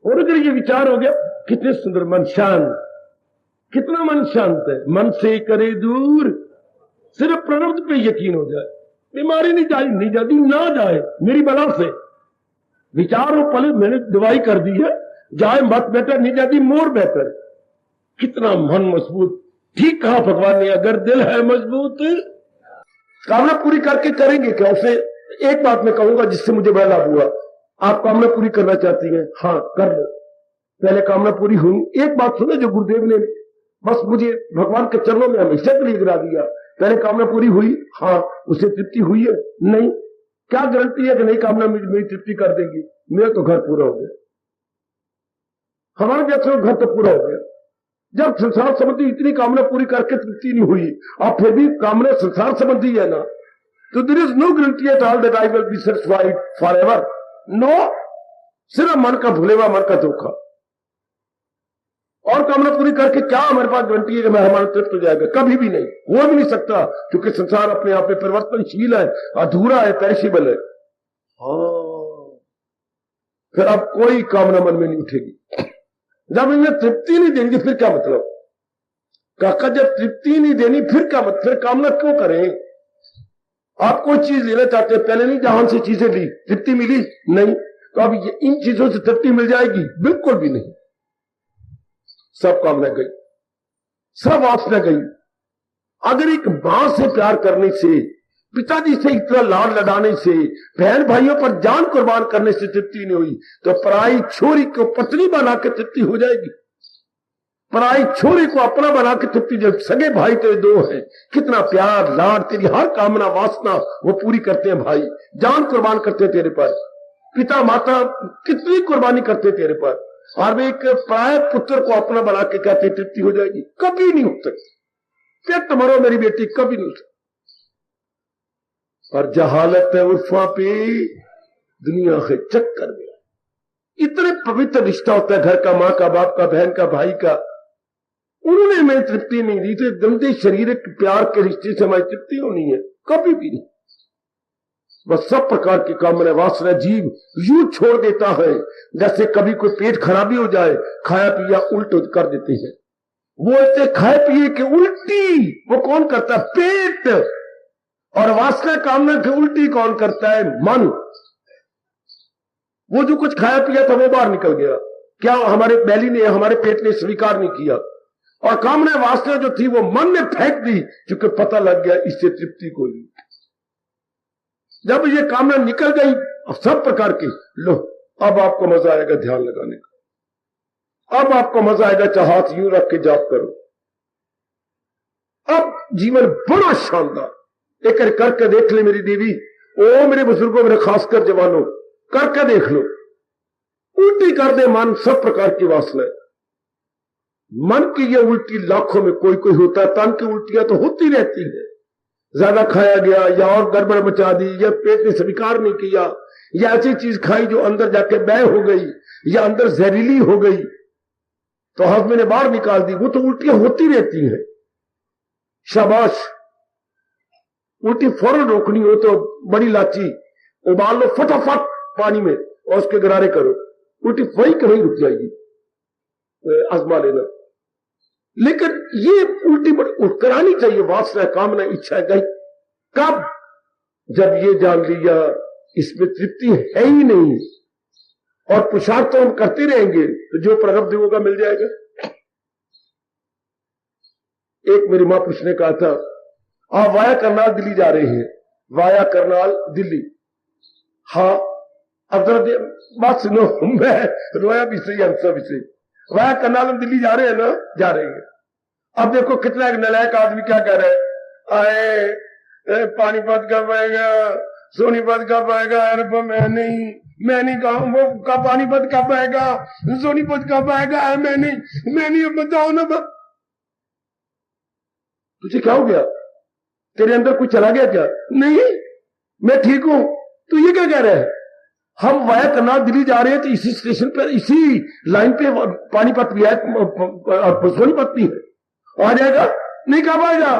S1: और अगर ये विचार हो गया, कितने सुंदर मन शांत, कितना मन शांत है। मन से करे दूर, सिर्फ प्रणव पे यकीन हो जाए, बीमारी नहीं जाती ना जाए मेरी बला से। विचार हो पले मैंने दवाई कर दी है, जाए मत बेटर नहीं जाती मोर बेटर। कितना मन मजबूत। ठीक कहा भगवान ने, अगर दिल है मजबूत कामना पूरी करके करेंगे क्या। उसे एक बात मैं कहूंगा जिससे मुझे बड़ा लाभ हुआ। आप कामना पूरी करना चाहती हैं, हाँ कर लो। पहले कामना पूरी हुई, एक बात सुनो जो गुरुदेव ने बस मुझे भगवान के चरणों में हमेशा के लिए गिरा दिया। पहले कामना पूरी हुई, हाँ उसे तृप्ति हुई है नहीं, क्या गारंटी है कि नहीं कामना मेरी तृप्ति कर देगी। मेरा तो घर पूरा हो गया, हमारे जैसे घर तो पूरा हो गया। जब संसार संबंधी इतनी कामना पूरी करके तृप्ति नहीं हुई, और फिर भी कामना संसार संबंधी है ना, तो there is no guarantee at all that I will be satisfied forever. No, सिर्फ मन का भुलेवा, मन का धोखा। और कामना पूरी करके क्या हमारे पास गारंटी है कि मैं हमारा तृप्त हो जाएगा। कभी भी नहीं, हो भी नहीं सकता, क्योंकि संसार अपने आप में परिवर्तनशील है, अधूरा है, पेरिशेबल है। फिर अब कोई कामना मन में नहीं उठेगी। जब इन्हें तृप्ति नहीं देंगे फिर क्या मतलब। काका जब तृप्ति नहीं देनी फिर क्या मतलब, फिर कामना क्यों करें। आप कोई चीज लेना चाहते हैं, पहले नहीं जहां से चीजें ली, तृप्ति मिली नहीं, तो अब इन चीजों से तृप्ति मिल जाएगी, बिल्कुल भी नहीं। सब कामना गई, सब वासना गई। अगर एक मां से प्यार करने से, पिताजी से इतना लाड लडाने से, बहन भाइयों पर जान कुर्बान करने से तृप्ति नहीं हुई, तो पराई छोरी को पत्नी बना के तृप्ति हो जाएगी। पराई छोरी को अपना बना के तृप्ति, जब सगे भाई तेरे दो हैं, कितना प्यार लाड, तेरी हर कामना वासना वो पूरी करते हैं भाई, जान कुर्बान करते हैं तेरे पर। पिता माता कितनी कुर्बानी करते तेरे पर, और वे एक पराये पुत्र को अपना बना के कहते तृप्ति हो जाएगी। कभी नहीं हो सकती। पेट मरो मेरी बेटी, कभी नहीं हो सकती। और जहालत है उर्फा पे दुनिया के चक्कर में। इतने पवित्र रिश्ता होता है घर का, मां का, बाप का, बहन का, भाई का। उन्होंने मैं तृप्ति नहीं दी, तो गंदे शारीरिक प्यार के रिश्ते से हमारी तृप्ति होनी है, कभी भी नहीं। बस सब प्रकार की कामना वासना जीव यूं छोड़ देता है जैसे कभी कोई पेट खराबी हो जाए, खाया पिया उल्ट कर देते हैं। वो ऐसे खाए पिए के उल्टी वो कौन करता है, पेट। और वासना कामना की उल्टी कौन करता है, मन। वो जो कुछ खाया पिया था वो बाहर निकल गया, क्या हमारे बैली ने, हमारे पेट ने स्वीकार नहीं किया। और कामना वासना जो थी वो मन ने फेंक दी, क्योंकि पता लग गया इससे तृप्ति कोई नहीं। जब ये कामना निकल गई सब प्रकार की, लो अब आपको मजा आएगा ध्यान लगाने का, अब आपको मजा आएगा चाहे हाथ यूं रख के जाप करो। अब जीवन बड़ा शानदार। एक करके देख ले मेरी देवी, ओ मेरे बुजुर्गों, मेरे खासकर जवानों, करके देख लो। उल्टी कर दे मन सब प्रकार की वासना। मन की ये उल्टी लाखों में कोई कोई होता है, तन की उल्टियां तो होती रहती है। ज्यादा खाया गया, या और गड़बड़ मचा दी, या पेट ने स्वीकार नहीं किया, या ऐसी चीज खाई जो अंदर जाके बह हो गई, या अंदर जहरीली हो गई तो हजमे ने बाहर निकाल दी, वो तो उल्टियां होती रहती हैं। शाबाश, उल्टी फौरन रोकनी हो तो बड़ी इलायची उबाल लो फटाफट पानी में और उसके गरारे करो, उल्टी वही कहीं रुक जाएगी, आजमा लेना। लेकिन ये उल्टी करानी चाहिए, वासना कामना इच्छा गई। कब? जब ये जान लिया इसमें तृप्ति है ही नहीं, और पुरुषार्थ तो हम करते रहेंगे तो जो प्रारब्ध होगा मिल जाएगा। एक मेरी मां पुरुष ने कहा था, आप वाया करनाल दिल्ली जा रहे हैं, वाया करनाल दिल्ली। हाँ, अब जरा बात सुनो, मैं रोया भी सही, हंसा भी सही। वाया करनाल हम दिल्ली जा रहे हैं ना, जा रहे हैं। अब देखो कितना एक नलायक आदमी क्या कह रहा है, आए पानीपत कब आएगा, सोनीपत कब आएगा, अरे मैं नहीं कहूं वो कब, पानीपत कब आएगा, सोनीपत कब आएगा, मैं नहीं बताओ ना। तुझे क्या हो गया, तेरे अंदर कुछ चला गया क्या? नहीं, मैं ठीक हूं। तू ये क्या कह रहा है? हम वाया करनाल दिल्ली जा रहे हैं तो इसी स्टेशन पर, इसी लाइन पे पानीपत भी है, सोनीपत भी है, आ जाएगा? नहीं कब आएगा?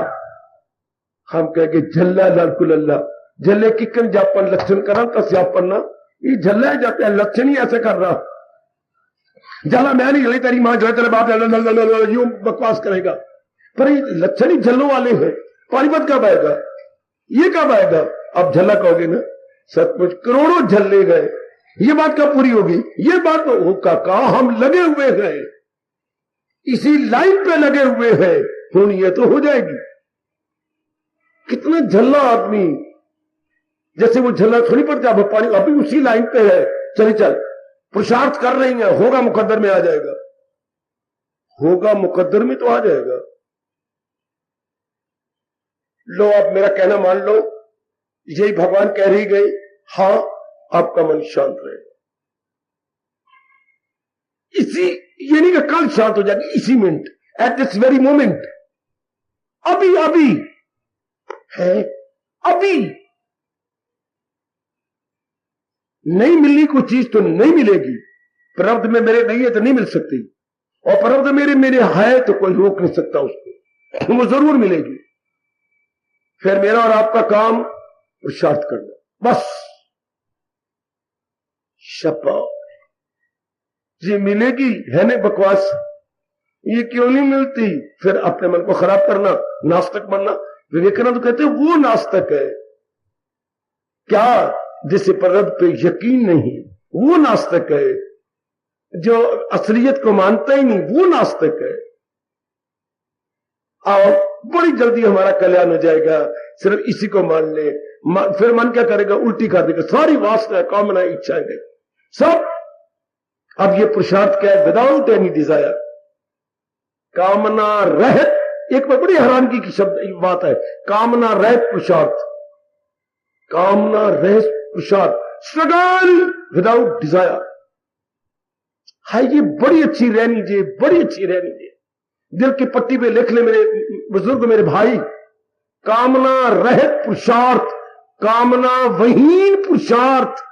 S1: हम कहेंगे जल्ला लालकुल अल्लाह, झल्ले किकन जापन लक्षण करा तस्यापन ना ये झल्ला जाते हैं लक्षण ही ऐसे कर रहा जला मैं नहीं जली तेरी मां जो तेरे बाप यूं बकवास करेगा पर ये लक्षण ही झल्लों वाले हैं। पानीपत कब आएगा, ये कब आएगा? अब झल्ला कहोगे ना, सचमुच करोड़ों झल्ले गए, ये बात कब पूरी होगी? ये बात तो काका हम लगे हुए हैं, इसी लाइन पे लगे हुए हैं, हूं ये तो हो जाएगी। कितना झल्ला आदमी, जैसे वो झल्ला थोड़ी पड़ता है पानी, अभी उसी लाइन पे है, चली चल पुरुषार्थ कर रही है, होगा मुकद्दर में आ जाएगा, होगा मुकद्दर में तो आ जाएगा। लो आप मेरा कहना मान लो, यही भगवान कह रही गए, हां आपका मन शांत रहे। इसी ये नहीं कि कल शांत हो जाएगी, इसी minute, at this very moment, अभी अभी है, अभी नहीं मिलनी कोई चीज तो नहीं मिलेगी, प्रारब्ध में मेरे नहीं है तो नहीं मिल सकती, और प्रारब्ध मेरे है तो कोई रोक नहीं सकता उसको, वो जरूर मिलेगी। फिर मेरा और आपका काम पुरुषार्थ करना, बस शपा ये मिलेगी है नहीं बकवास, ये क्यों नहीं मिलती, फिर अपने मन को खराब करना, नास्तिक बनना। विवेकानंद कहते वो नास्तिक है क्या जिसे प्रारब्ध पे यकीन नहीं, वो नास्तिक है, जो असलियत को मानता ही नहीं वो नास्तिक है। और बड़ी जल्दी हमारा कल्याण हो जाएगा, सिर्फ इसी को मान ले। फिर मन क्या करेगा, उल्टी कर देगा, सारी वासना कामना इच्छाएं गई सब। अब ये पुरुषार्थ क्या है, विदाउट एनी डिजायर, कामना रहित, एक बड़ी हैरानगी की शब्द बात है, कामना रहित पुरुषार्थ, कामना रहित पुरुषार्थ, स्ट्रगल विदाउट डिजायर। हाय ये बड़ी अच्छी रहनी चाहिए, बड़ी अच्छी रहनी चाहिए, दिल की पट्टी पे लिख ले मेरे बुजुर्ग, मेरे भाई, कामना रहित पुरुषार्थ, कामना वहीन पुरुषार्थ।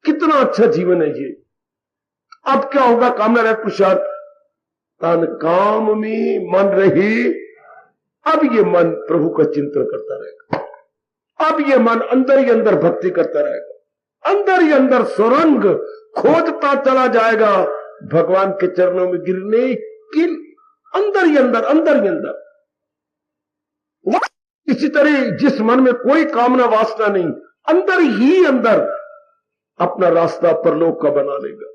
S1: कितना अच्छा जीवन है ये। अब क्या होगा, कामना रहित पुरुषार्थ, तन काम में मन रही। अब ये मन प्रभु का चिंतन करता रहेगा, अब ये मन अंदर ही अंदर भक्ति करता रहेगा, अंदर ही अंदर सुरंग खोदता चला जाएगा भगवान के चरणों में गिरने की, अंदर ही अंदर, अंदर ही अंदर। इसी तरह जिस मन में कोई कामना वासना नहीं, अंदर ही अंदर अपना रास्ता परलोक का बना लेगा।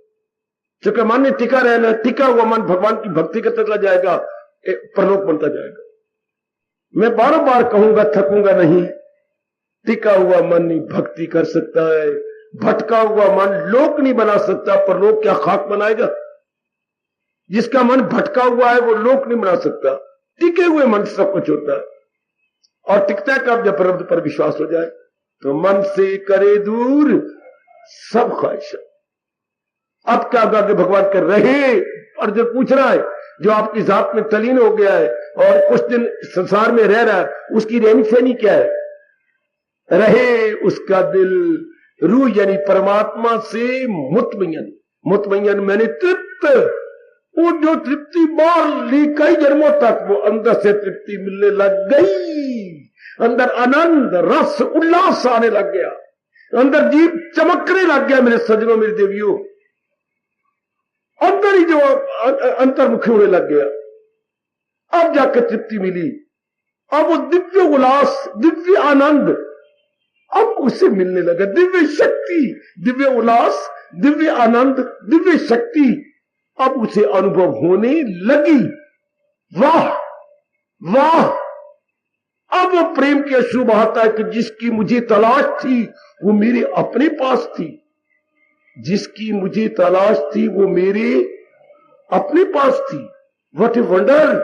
S1: क्योंकि मन में टिका रहना, टिका हुआ मन भगवान की भक्ति करता चला जाएगा, परलोक बनता जाएगा। मैं बार बार कहूंगा, थकूंगा नहीं, टिका हुआ मन नहीं भक्ति कर सकता है, भटका हुआ मन लोक नहीं बना सकता, पर लोक क्या खाक बनाएगा? जिसका मन भटका हुआ है वो लोक नहीं बना सकता, टिके हुए मन सब कुछ होता है। और टिकता है कब, जब प्रभु पर विश्वास हो जाए, तो मन से करे दूर सब ख्वाहिश। अब क्या होगा कि भगवान कर रहे, और जो पूछ रहा है, जो आपकी जात में तलीन हो गया है और कुछ दिन संसार में रह रहा है, उसकी रहनी सहनी क्या है? रहे उसका दिल रूह यानी परमात्मा से मुतमयन, मुतमयन मैंने तृप्त, वो जो तृप्ति बार ली कई जन्मों तक, वो अंदर से तृप्ति मिलने लग गई, अंदर आनंद रस उल्लास आने लग गया, अंदर जीव चमकने लग गया। मेरे सज्जनों, मेरी देवियों, अंदर ही जो अंतर्मुखी होने लग गया, अब जाकर तृप्ति मिली, अब वो दिव्य उल्लास, दिव्य आनंद अब उसे मिलने लगा, दिव्य शक्ति, दिव्य उल्लास, दिव्य आनंद, दिव्य शक्ति अब उसे अनुभव होने लगी। वाह वाह, अब वो प्रेम की अश्रु बहाता है कि जिसकी मुझे तलाश थी वो मेरे अपने पास थी, जिसकी मुझे तलाश थी वो मेरे अपने पास थी। What a wonder,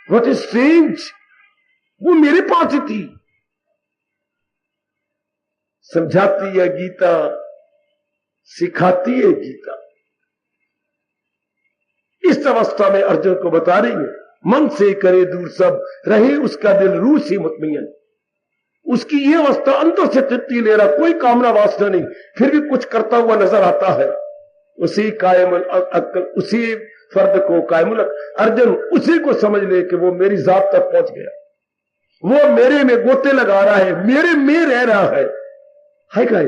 S1: what a strange, वो मेरे पास ही थी। समझाती है गीता, सिखाती है गीता। इस अवस्था में अर्जुन को बता रही है, मन से करे दूर सब, रहे उसका दिल रूह से मुतमयन। उसकी ये अवस्था अंदर से तृप्ति ले रहा, कोई कामना वासना नहीं, फिर भी कुछ करता हुआ नजर आता है, उसी कायमुल अक्ल, उसी फर्द को कायमुल अर्जुन उसी को समझ ले कि वो मेरी जात तक पहुंच गया, वो मेरे में गोते लगा रहा है, मेरे में रह रहा है क्या?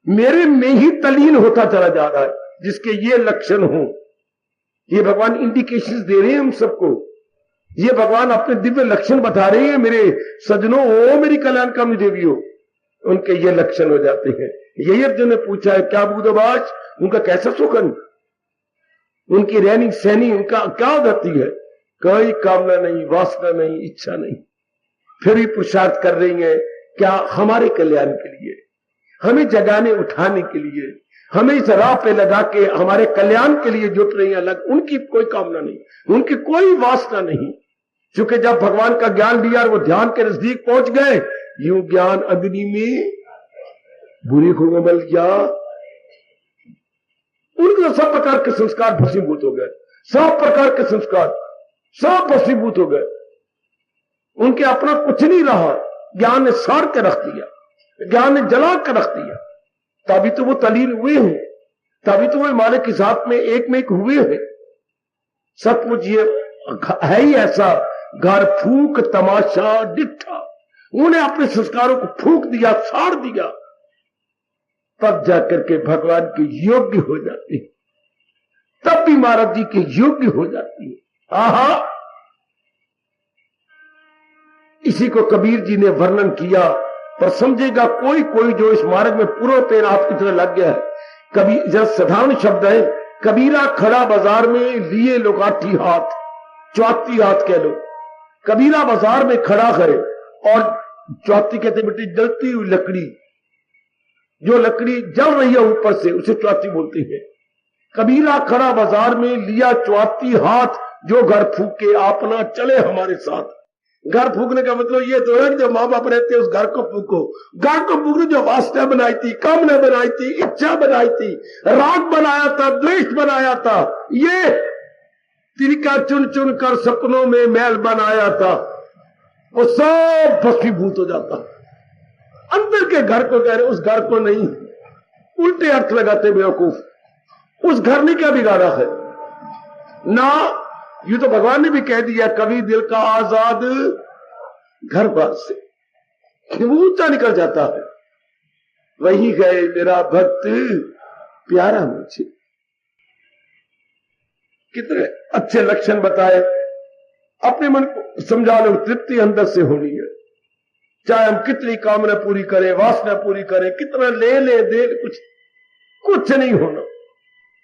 S1: मेरे में ही तलीन होता चला जा रहा है। जिसके ये लक्षण हो, ये भगवान इंडिकेशंस दे रहे हैं हम सबको, ये भगवान अपने दिव्य लक्षण बता रहे हैं। मेरे सजनों, ओ मेरी कल्याणकामी देवियों, उनके ये लक्षण हो जाते हैं। यही अर्जुन ने पूछा है, क्या बूदबाज, उनका कैसा सुखन, उनकी रहनी सहनी, उनका क्या होती है? कोई कामना नहीं, वासना नहीं, इच्छा नहीं, फिर भी पुरुषार्थ कर रही है। क्या? हमारे कल्याण के लिए, हमें जगाने उठाने के लिए, हमें इस राह पे लगा के हमारे कल्याण के लिए जुट रही है अलग। उनकी कोई कामना नहीं, उनकी कोई वासना नहीं, क्योंकि जब भगवान का ज्ञान लिया और वो ध्यान के नजदीक पहुंच गए, यूं ज्ञान अग्नि में बुरी को मल गया, उनके सब प्रकार के संस्कार भस्मीभूत हो गए, सब प्रकार के संस्कार सब भस्मीभूत हो गए। उनके अपना कुछ नहीं रहा, ज्ञान ने साड़ के रख दिया, ज्ञान ने जला कर रख दिया। तभी तो वो तलीन हुए हैं, तभी तो वो मालिक के साथ में एक हुए हैं। सचमुच ये है ही ऐसा घर फूक तमाशा डिठा। उन्हें अपने संस्कारों को फूक दिया, साड़ दिया, तब जाकर के भगवान के योग्य हो जाती है, तब भी महाराज जी के योग्य हो जाती है। आहा, इसी को कबीर जी ने वर्णन किया। पर समझेगा कोई कोई जो इस मार्ग में पूरा पेड़ आपकी तरह लग गया है। कभी जरा साधारण शब्द है, कबीरा खड़ा बाजार में लिए लोगाठी हाथ, चौथी हाथ कह लो। कबीरा बाजार में खड़ा है और चौथी कहते बेटी जलती हुई लकड़ी, जो लकड़ी जल रही है ऊपर से, उसे चौथी बोलती है। कबीरा खड़ा बाजार में लिया चौथी हाथ, जो घर फूके अपना चले हमारे साथ। घर फूकने का मतलब ये तो है कि जो माँ बाप रहते हैं उस घर को फूको। घर को फूकने जो वासना बनाई थी, कामना बनाई थी, इच्छा बनाई थी, राग बनाया था, द्वेष बनाया था, ये तिनका चुन चुन कर सपनों में मैल बनाया था, वो सब भस्मीभूत हो जाता। अंदर के घर को कह रहे, उस घर को नहीं, उल्टे अर्थ लगाते बेवकूफ। उस घर ने क्या बिगाड़ा है ना? ये तो भगवान ने भी कह दिया, कभी दिल का आजाद घर बार से वो ऊंचा निकल जाता है। वही गए मेरा भक्त प्यारा मुझे। कितने अच्छे लक्षण बताए। अपने मन को समझा लो, तृप्ति अंदर से होनी है। चाहे हम कितनी कामना पूरी करें, वासना पूरी करें, कितना ले ले दे, कुछ नहीं होना।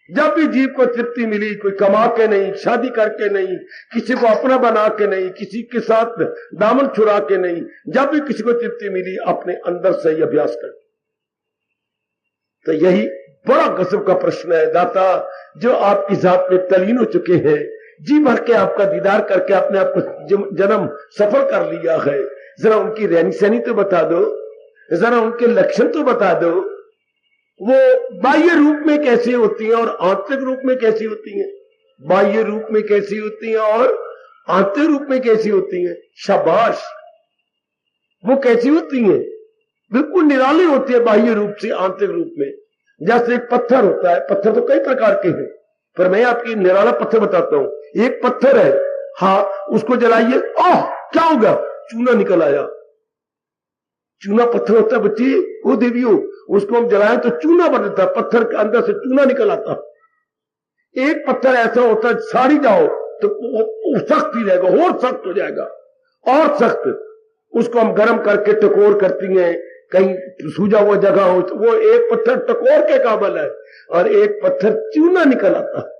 S1: जब भी जीव को तृप्ति मिली, कोई कमा के नहीं, शादी करके नहीं, किसी को अपना बना के नहीं, किसी के साथ दामन छुड़ा के नहीं, जब भी किसी को तृप्ति मिली, अपने अंदर से ही अभ्यास कर। तो यही बड़ा गजब का प्रश्न है दाता, जो आपकी जात में तलीन हो चुके हैं, जी भर के आपका दीदार करके अपने आप को जन्म सफल कर लिया है। जरा उनकी रहनी सहनी तो बता दो, जरा उनके लक्षण तो बता दो। वो बाह्य रूप में कैसी होती हैं और आंतरिक रूप में कैसी होती हैं? बाह्य रूप में कैसी होती हैं और आंतरिक रूप में कैसी होती हैं? शाबाश, वो कैसी होती हैं? बिल्कुल निराली होती है बाह्य रूप से आंतरिक रूप में। जैसे एक पत्थर होता है, पत्थर तो कई प्रकार के हैं, पर मैं आपकी निराला पत्थर बताता हूं। एक पत्थर है, हाँ, उसको जलाइए, ओह क्या होगा? चूना निकल आया। चूना पत्थर होता है बच्ची, वो देवियों, उसको हम जलाएं तो चूना बन जाता है, पत्थर के अंदर से चूना निकल आता। एक पत्थर ऐसा होता है, साड़ी जाओ तो वो सख्त ही रहेगा, और सख्त हो जाएगा, और सख्त। उसको हम गर्म करके टकोर करती हैं, कहीं सूजा हुआ जगह हो तो वो एक पत्थर टकोर के काबिल है, और एक पत्थर चूना निकल आता है।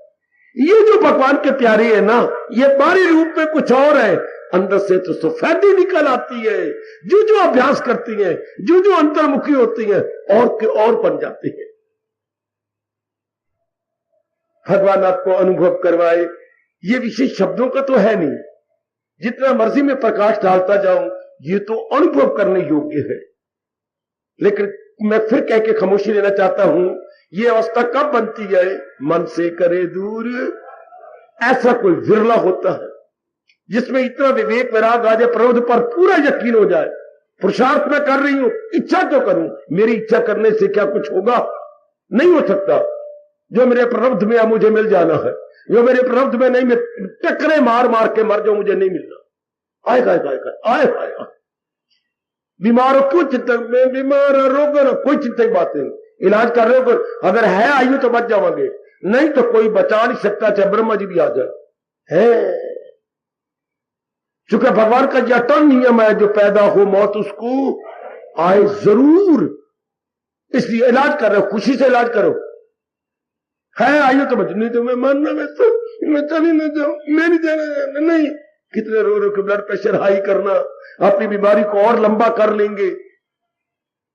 S1: ये जो भगवान के प्यारे है ना, ये बाहरी रूप में कुछ और है, अंदर से तो सफेदी निकल आती है। जो जो अभ्यास करती हैं, जो जो अंतर्मुखी होती हैं, और के और बन जाती है। भगवान आपको अनुभव करवाए। ये विशेष शब्दों का तो है नहीं, जितना मर्जी में प्रकाश डालता जाऊं, ये तो अनुभव करने योग्य है। लेकिन मैं फिर कह के खामोशी लेना चाहता हूं, ये अवस्था कब बनती है? मन से करे दूर, ऐसा कोई विरला होता है जिसमें इतना विवेक वैराग आ जाए, प्रबोध पर पूरा यकीन हो जाए। पुरुषार्थ मैं कर रही हूं, इच्छा तो करूं, मेरी इच्छा करने से क्या कुछ होगा? नहीं हो सकता। जो मेरे प्रारब्ध में है मुझे मिल जाना है, जो मेरे प्रारब्ध में नहीं, मैं टकरे मार मार के मर जाऊं, मुझे नहीं मिलना। आए आए आए बीमार हो क्यों चिंता, मैं बीमार रोग ना, कोई चिंता की बात नहीं, इलाज कर रहे हो, अगर है आयु तो बच जाओगे, नहीं तो कोई बचा नहीं सकता, चाहे ब्रह्मा जी भी आ जाए। है चूंकि भगवान का यह अटल नियम है, जो पैदा हो मौत उसको आए जरूर, इसलिए इलाज कर रहे हो, खुशी से इलाज करो। है आयु तो बच, नहीं तो मैं मानना, मैं चली नहीं जाऊं, मैं नहीं जाना, नहीं। कितने रो के ब्लड प्रेशर हाई करना, अपनी बीमारी को और लंबा कर लेंगे,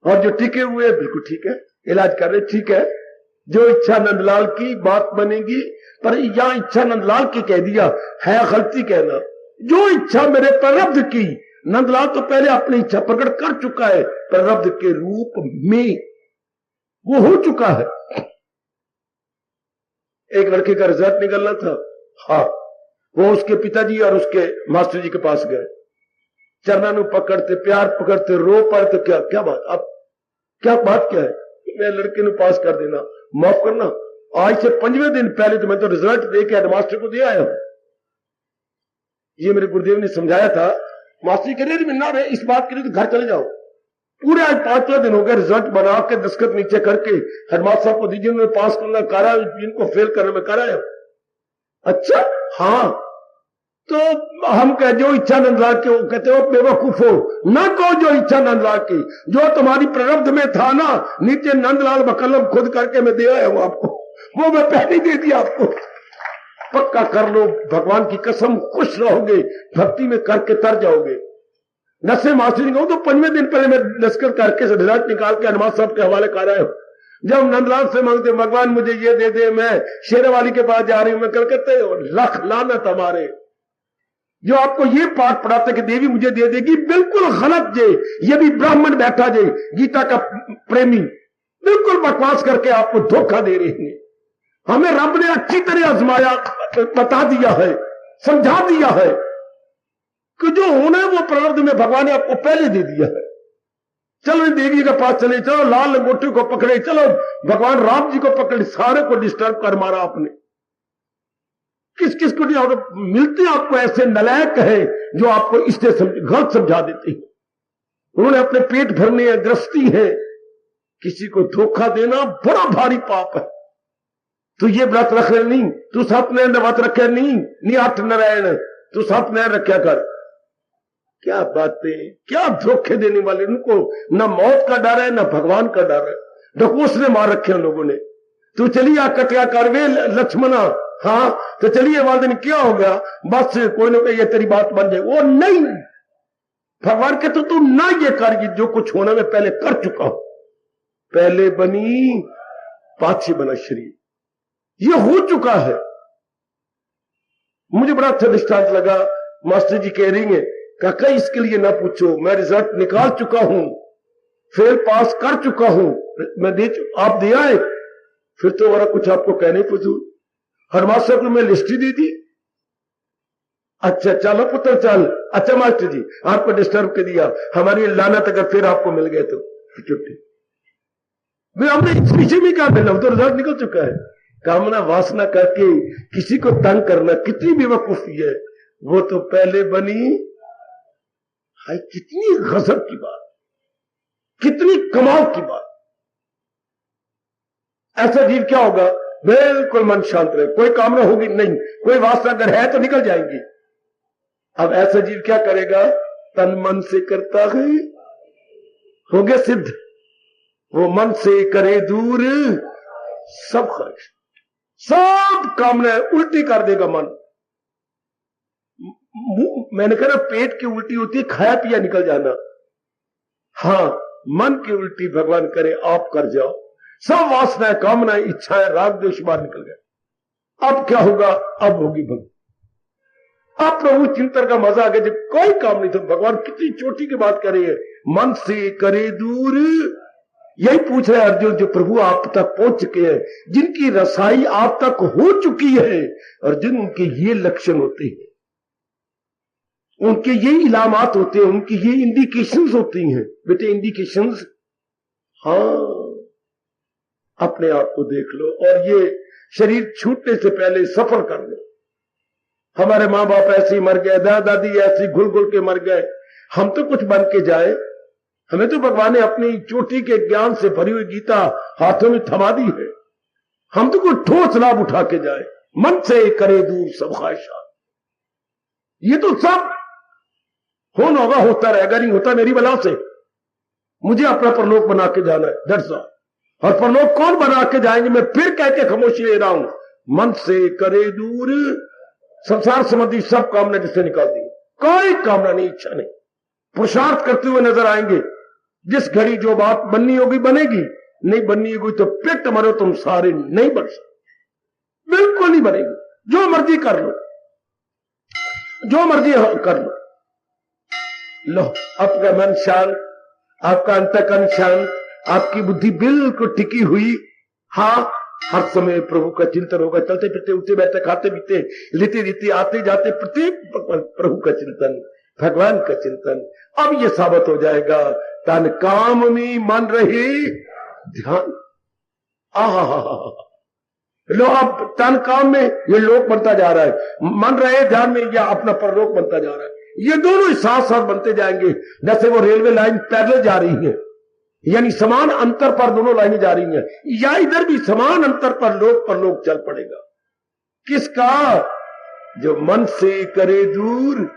S1: और जो टिके हुए बिल्कुल ठीक है, इलाज कर रहे ठीक है, जो इच्छा नंदलाल की बात बनेगी, पर यहां इच्छा नंदलाल की कह दिया है, गलती कहना। जो इच्छा मेरे प्रारब्ध की, नंदलाल तो पहले अपनी इच्छा प्रकट कर चुका है प्रारब्ध के रूप में, वो हो चुका है। एक लड़के का रिजल्ट निकलना था, हाँ, वो उसके पिताजी और उसके मास्टर जी के पास गए, चरणों पकड़ते, प्यार पकड़ते, रो पड़ते, क्या क्या बात, अब क्या बात क्या है, मैं लड़के ने पास कर देना, माफ करना, आज से 5वें दिन पहले तो मैं तो रिजल्ट दे के हेडमास्टर को दिया है। ये मेरे गुरुदेव ने समझाया था, मास्टर कह रहे मिलना रहे, इस बात के लिए तो घर चले जाओ। पूरे आज 5वां दिन हो गया, रिजल्ट बना के दस्तखत नीचे करके हेडमास्टर साहब को दीजिए, उन्होंने पास करना करा, जिनको फेल करने में कराया। अच्छा हाँ, तो हम कह, जो इच्छा नंदलाल की, वो कहते हो बेवकूफ हो, ना कहो जो इच्छा नंदलाल की, जो तुम्हारी प्रारब्ध में था ना, नीचे नंदलाल बकलम खुद करके मैं दे आया हूं आपको, वो मैं पहले दे दिया आपको, पक्का कर लो, भगवान की कसम, खुश रहोगे, भक्ति में करके तर जाओगे। नशे मास्टर जी कहूं तो 5वें दिन पहले मैं दस्तखत करके रिजल्ट निकाल के हनुमान साहब के हवाले कर आया हूं। जब नंदलाल से मांगते भगवान मुझे ये दे दे, मैं शेरवाली के पास जा रही हूं, मैं कलकत्ते, लख लानत हमारे जो आपको ये पाठ पढ़ाते कि देवी मुझे दे देगी, बिल्कुल गलत जे, ये भी ब्राह्मण बैठा जे गीता का प्रेमी, बिल्कुल बकवास करके आपको धोखा दे रहे हैं। हमें रब ने अच्छी तरह आजमाया, बता दिया है, समझा दिया है कि जो होना है वो प्रारब्ध में भगवान ने आपको पहले दे दिया है। चलो देवी के पास चले, चलो लाल लंगोटे को पकड़े, चलो भगवान राम जी को पकड़े, सारे को डिस्टर्ब कर मारा आपने। किस किस को नहीं, और मिलते आपको ऐसे नलायक है जो आपको इससे गलत समझा देते हैं। उन्होंने अपने पेट भरने हैं, गृहस्थी है, किसी को धोखा देना बड़ा भारी पाप है। तू ये व्रत रख रहे नहीं, तू सत्यनारायण व्रत रखे नहीं अठ नारायण, तू सत्यनारायण रखा कर। क्या बातें, क्या धोखे देने वाले, उनको ना मौत का डर है ना भगवान का डर है, ढकोस ने मार रखे हैं लोगों ने। तू चलिए आ कटिया कर वे लक्ष्मणा, हाँ तो चलिए वाले दिन क्या हो गया, बस कोई ना कोई ये तेरी बात बन जाए, वो नहीं, भगवान कहते तू ना ये कर, ये जो कुछ होना मैं पहले कर चुका हूं, पहले बनी पाछे बना शरीर, ये हो चुका है। मुझे बड़ा अच्छा दृष्टांत लगा, मास्टर जी कह रही है काका इसके लिए ना पूछो, मैं रिजल्ट निकाल चुका हूं, फेल पास कर चुका हूं, मैं आप दे आए, फिर तो मेरा कुछ आपको कहने पूछू, हर मास्टर को मैं लिस्ट ही दी थी। अच्छा चलो पुत्र चल, अच्छा मास्टर जी आपको डिस्टर्ब कर दिया, हमारी लानत अगर फिर आपको मिल गए तो छुट्टी, मैं हमने इस पीछे भी क्या मिला, तो रिजल्ट निकल चुका है। कामना वासना करके किसी को तंग करना कितनी बेवकूफी है, वो तो पहले बनी। हाय कितनी गजब की बात, कितनी कमाल की बात। ऐसा जीव क्या होगा, बिल्कुल मन शांत रहे, कोई कामना होगी नहीं, कोई वासना अगर है तो निकल जाएंगी। अब ऐसा जीव क्या करेगा, तन मन से करता है, हो गया सिद्ध, वो मन से करे दूर सब ख्वाहिश, सब कामना उल्टी कर देगा मन। मैंने कहा पेट की उल्टी होती है खाया पिया निकल जाना, हाँ मन की उल्टी भगवान करे आप कर जाओ, सब वासनाएं कामनाएं इच्छाएं राग द्वेष बाहर निकल गए। अब क्या होगा, अब होगी भक्ति, अब प्रभु चिंतन का मजा आ गया, जब कोई काम नहीं था। भगवान कितनी चोटी की बात कर रही है, मन से करे दूर, यही पूछ रहे अर्जुन जो प्रभु आप तक पहुंच चुके हैं, जिनकी रसाई आप तक हो चुकी है, अर्जुन उनके ये लक्षण होते हैं, उनके ये इलामात होते हैं, उनकी ये इंडिकेशंस होती हैं। बेटे इंडिकेशंस, हाँ अपने आप को देख लो और ये शरीर छूटने से पहले सफल कर लो। हमारे माँ बाप ऐसे ही मर गए, दादा दादी ऐसे घुल घुल के मर गए, हम तो कुछ बन के जाए। हमें तो भगवान ने अपनी चोटी के ज्ञान से भरी हुई गीता हाथों में थमा दी है, हम तो कोई ठोस लाभ उठा के जाए। मन से करे दूर सब ख्वाहिशात, ये तो सब होना होगा, होता रहेगा, नहीं होता मेरी बला से। मुझे अपना परलोक बना के जाना है, दैट्स ऑल। और परलोक कौन बना के जाएंगे, मैं फिर कह के खामोशी ले रहा हूं। मन से करे दूर संसार संबंधी सब कामना जिससे निकाल दी, कोई कामना नहीं, इच्छा नहीं। पुरुषार्थ करते हुए नजर आएंगे। जिस घड़ी जो बात बननी होगी बनेगी, नहीं बननी होगी तो पेट मरो तुम सारे, नहीं बन सकते, बिल्कुल नहीं बनेगी। जो मर्जी कर लो, जो मर्जी कर लो। लो आपका मन शांत, आपका अंतःकरण शांत, आपकी बुद्धि बिल्कुल टिकी हुई। हाँ, हर समय प्रभु का चिंतन होगा, चलते फिरते, उठते बैठते, खाते पीते, लेते देते, आते जाते, प्रत्येक प्रभु का चिंतन, भगवान का चिंतन। अब ये साबित हो जाएगा, तन काम में मन रहे ध्यान। लो अब तन काम में ये लोक बनता जा रहा है, मन रहे ध्यान में या अपना परलोक बनता जा रहा है। ये दोनों साथ साथ बनते जाएंगे, जैसे वो रेलवे लाइन पैदल जा रही है, यानी समान अंतर पर दोनों लाइनें जा रही हैं, या इधर भी समान अंतर पर लोक चल पड़ेगा। किसका? जो मन से करे दूर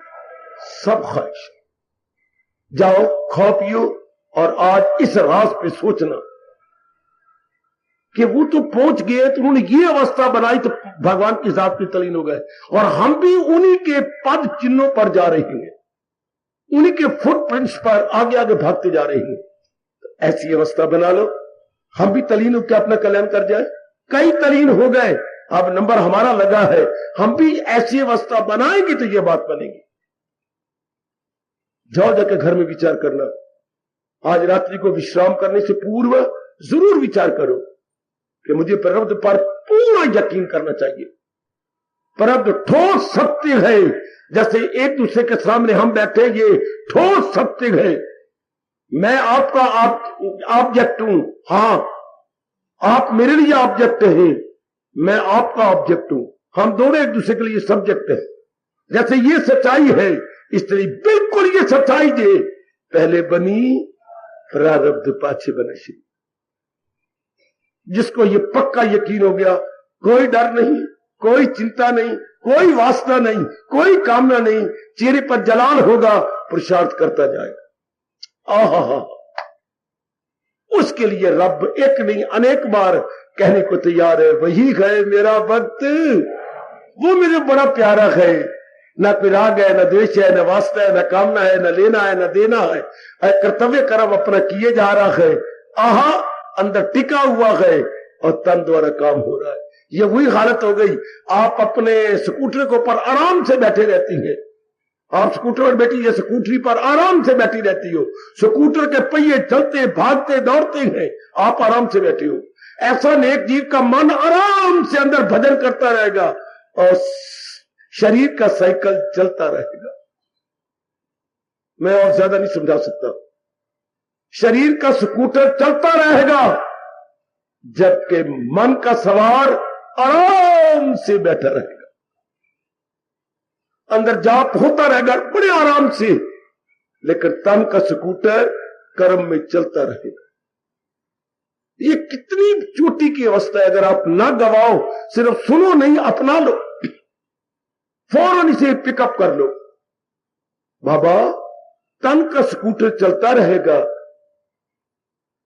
S1: सब ख्वाहिश। जाओ खाओ पियो और आज इस राज पे सोचना कि वो तो पहुंच गए, तो उन्होंने ये अवस्था बनाई तो भगवान के साथ भी तलीन हो गए, और हम भी उन्हीं के पद चिन्हों पर जा रहे हैं, उन्हीं के फुटप्रिंट्स पर आगे आगे भागते जा रहे हैं। तो ऐसी अवस्था बना लो, हम भी तलीन होकर अपना कल्याण कर जाए। कई तलीन हो गए, अब नंबर हमारा लगा है, हम भी ऐसी अवस्था बनाएंगे तो ये बात बनेगी। जाओ जाकर घर में विचार करना, आज रात्रि को विश्राम करने से पूर्व जरूर विचार करो कि मुझे प्रारब्ध पर पूरा यकीन करना चाहिए। प्रारब्ध ठोस सत्य है, जैसे एक दूसरे के सामने हम बैठे, ये ठोस सत्य है। मैं आपका ऑब्जेक्ट हूं, हां, आप मेरे लिए ऑब्जेक्ट हैं, मैं आपका ऑब्जेक्ट हूं, हम दोनों एक दूसरे के लिए सब्जेक्ट हैं। जैसे ये सच्चाई है, इस तरह बिल्कुल ये सच्चाई जे पहले बनी प्रारब्ध पाछे बने श्री। जिसको ये पक्का यकीन हो गया, कोई डर नहीं, कोई चिंता नहीं, कोई वासना नहीं, कोई कामना नहीं, चेहरे पर जलाल होगा, पुरुषार्थ करता जाएगा। आहा, उसके लिए रब एक नहीं अनेक बार कहने को तैयार है, वही है मेरा वक्त, वो मुझे बड़ा प्यारा है। न कोई राग है, न द्वेष है, न वास्ता है, न कामना है, न लेना है, न देना है, कर्तव्य कर्म अपना किए जा रहा है। आहा, अंदर टिका हुआ है और तन द्वारा काम हो रहा है। ये वही हालत हो गई, आप अपने स्कूटर के ऊपर आराम से बैठे रहती हैं, आप स्कूटर पर बैठी है, स्कूटरी पर आराम से बैठी रहती हो, स्कूटर के पहिए चलते भागते दौड़ते हैं, आप आराम से बैठे हो। ऐसा नेक जीव का मन आराम से अंदर भजन करता रहेगा और शरीर का साइकिल चलता रहेगा। मैं और ज्यादा नहीं समझा सकता। शरीर का स्कूटर चलता रहेगा जबकि मन का सवार आराम से बैठा रहेगा, अंदर जाप होता रहेगा बड़े आराम से, लेकिन तन का स्कूटर कर्म में चलता रहेगा। ये कितनी चोटी की अवस्था है। अगर आप ना गवाओ, सिर्फ सुनो नहीं, अपना लो, फौरन इसे पिकअप कर लो। बाबा, तन का स्कूटर चलता रहेगा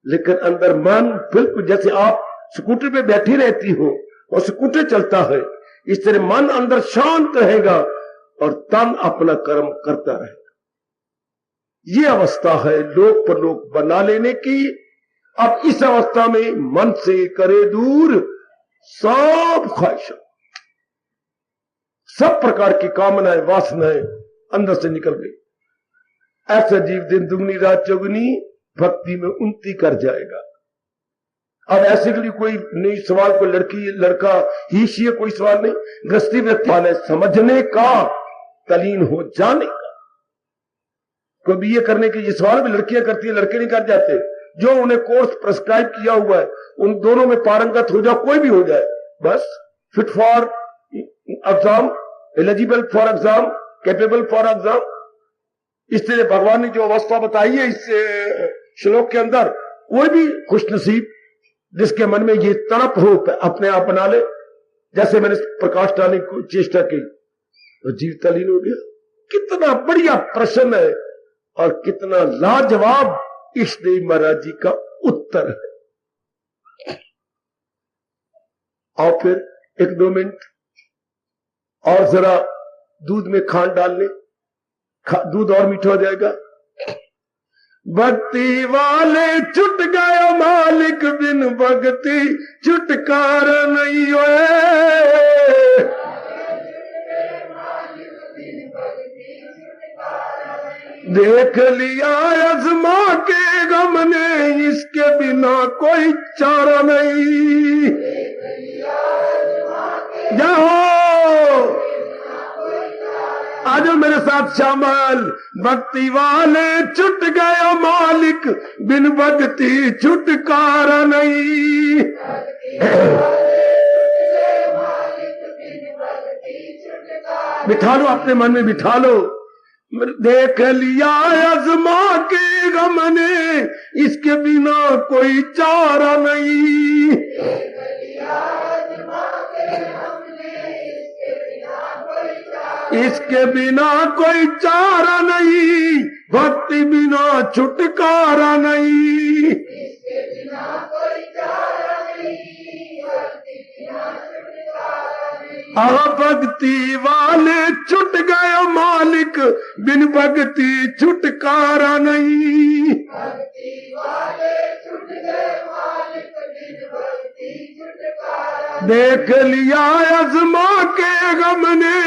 S1: लेकिन अंदर मन बिल्कुल जैसे आप स्कूटर पे बैठी रहती हो और स्कूटर चलता है, इस तरह मन अंदर शांत रहेगा और तन अपना कर्म करता रहेगा। ये अवस्था है लोक परलोक बना लेने की। अब इस अवस्था में मन से करे दूर सब ख्वाहिशें, सब प्रकार की कामनाएं वासनाएं अंदर से निकल गई। ऐसा जीव दिन दुगनी रात चौगुनी भक्ति में उन्नति कर जाएगा। अब ऐसे के लिए कोई नहीं सवाल, कोई लड़की लड़का ही शी, कोई सवाल नहीं। गृहस्थी व्यक्ति वाले समझने का, तलीन हो जाने का। कोई भी ये करने के ये सवाल भी लड़कियां करती है, लड़के नहीं कर जाते। जो उन्हें कोर्स प्रेस्क्राइब किया हुआ है उन दोनों में पारंगत हो जाओ, कोई भी हो जाए, बस fit for exam, eligible for exam, capable for exam. इसलिए भगवान ने जो अवस्था बताई है इस श्लोक के अंदर, कोई भी खुशनसीब जिसके मन में ये तड़प हो अपने आप बना ले, जैसे मैंने प्रकाश डालने की चेष्टा की, तो जीव तलीन हो गया। कितना बढ़िया प्रश्न है और कितना लाजवाब इष्टदेव महाराज जी का उत्तर है। और फिर 1-2 मिनट और जरा दूध में खांड डाल ले, दूध और मीठा हो जाएगा। भक्ति वाले छुट गए मालिक, बिन भक्ति छुटकारा नहीं होए। देख लिया अजमा के गम ने, इसके बिना कोई चारा नहीं। जाओ आज मेरे साथ शामिल। भक्ति वाले छुट गए मालिक, बिन भक्ति छुटकारा नहीं। बिठा लो, अपने मन में बिठा लो। देख लिया अजमा के गम ने, इसके बिना कोई चारा नहीं। इसके बिना कोई चारा नहीं, भक्ति बिना छुटकारा नहीं। भक्ति वाले छुट गए मालिक, बिन भक्ति छुटकारा नहीं। देख लिया अजमा के गम ने,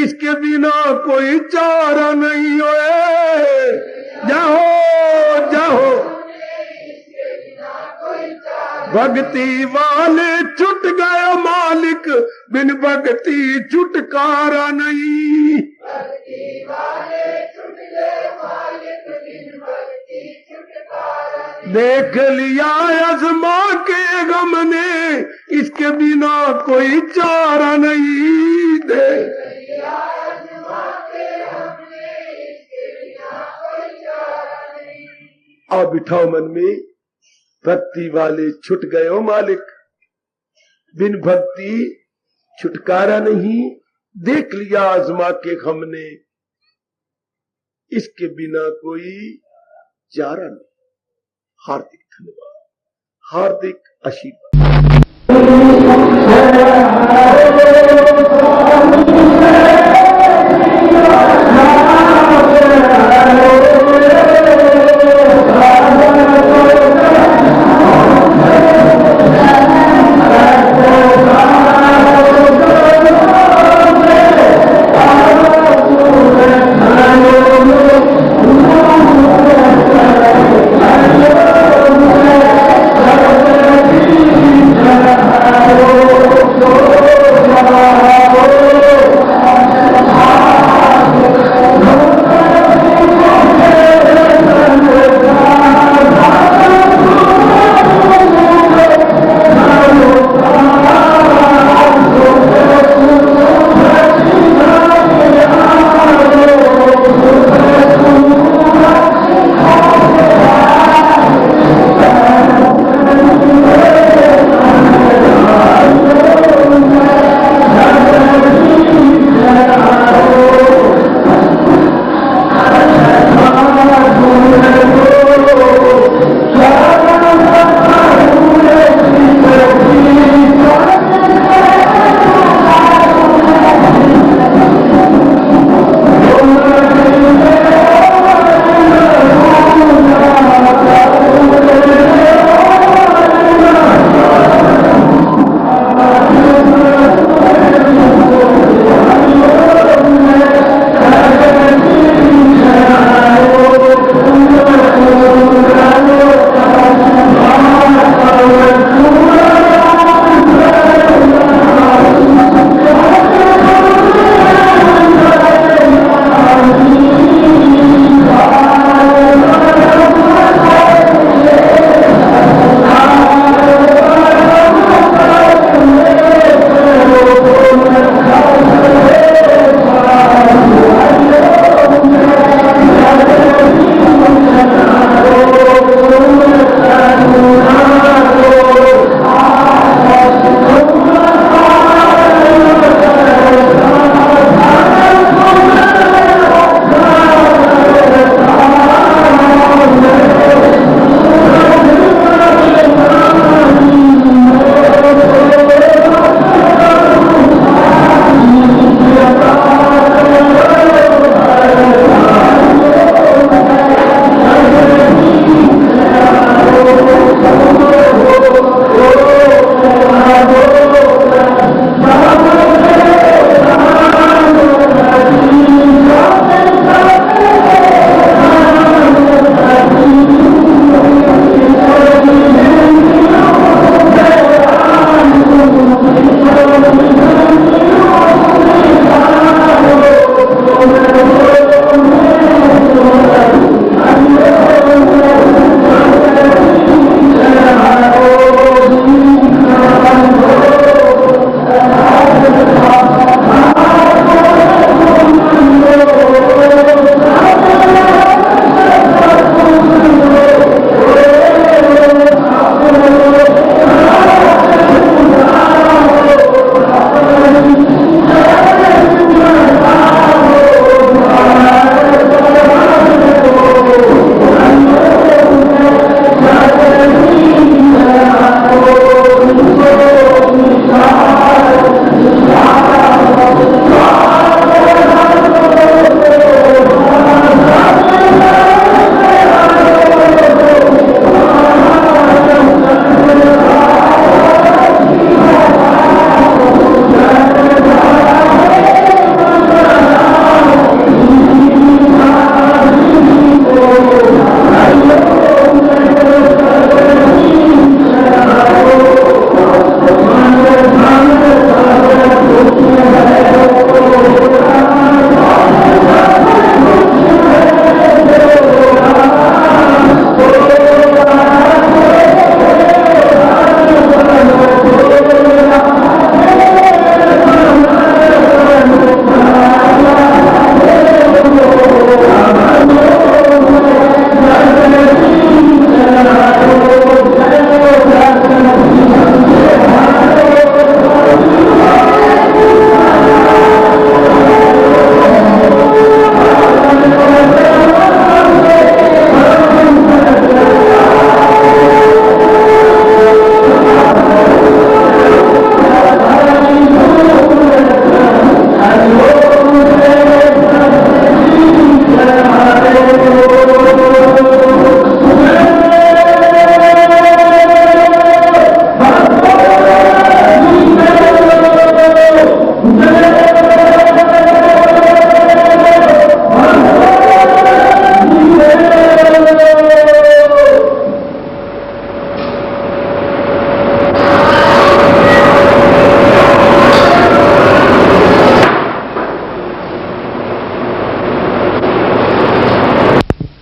S1: इसके बिना कोई चारा नहीं होए। जाओ जाओ भक्ति वाले छुट गए मालिक, बिन भक्ति छुटकारा नहीं। देख लिया अजमा के गम ने, इसके बिना कोई चारा नहीं। दे अब बिठाओ मन में, भक्ति वाले छुट गए हो मालिक, बिन भक्ति छुटकारा नहीं। देख लिया आजमा के हमने, इसके बिना कोई चारा नहीं। हार्दिक धन्यवाद, हार्दिक आशीर्वाद।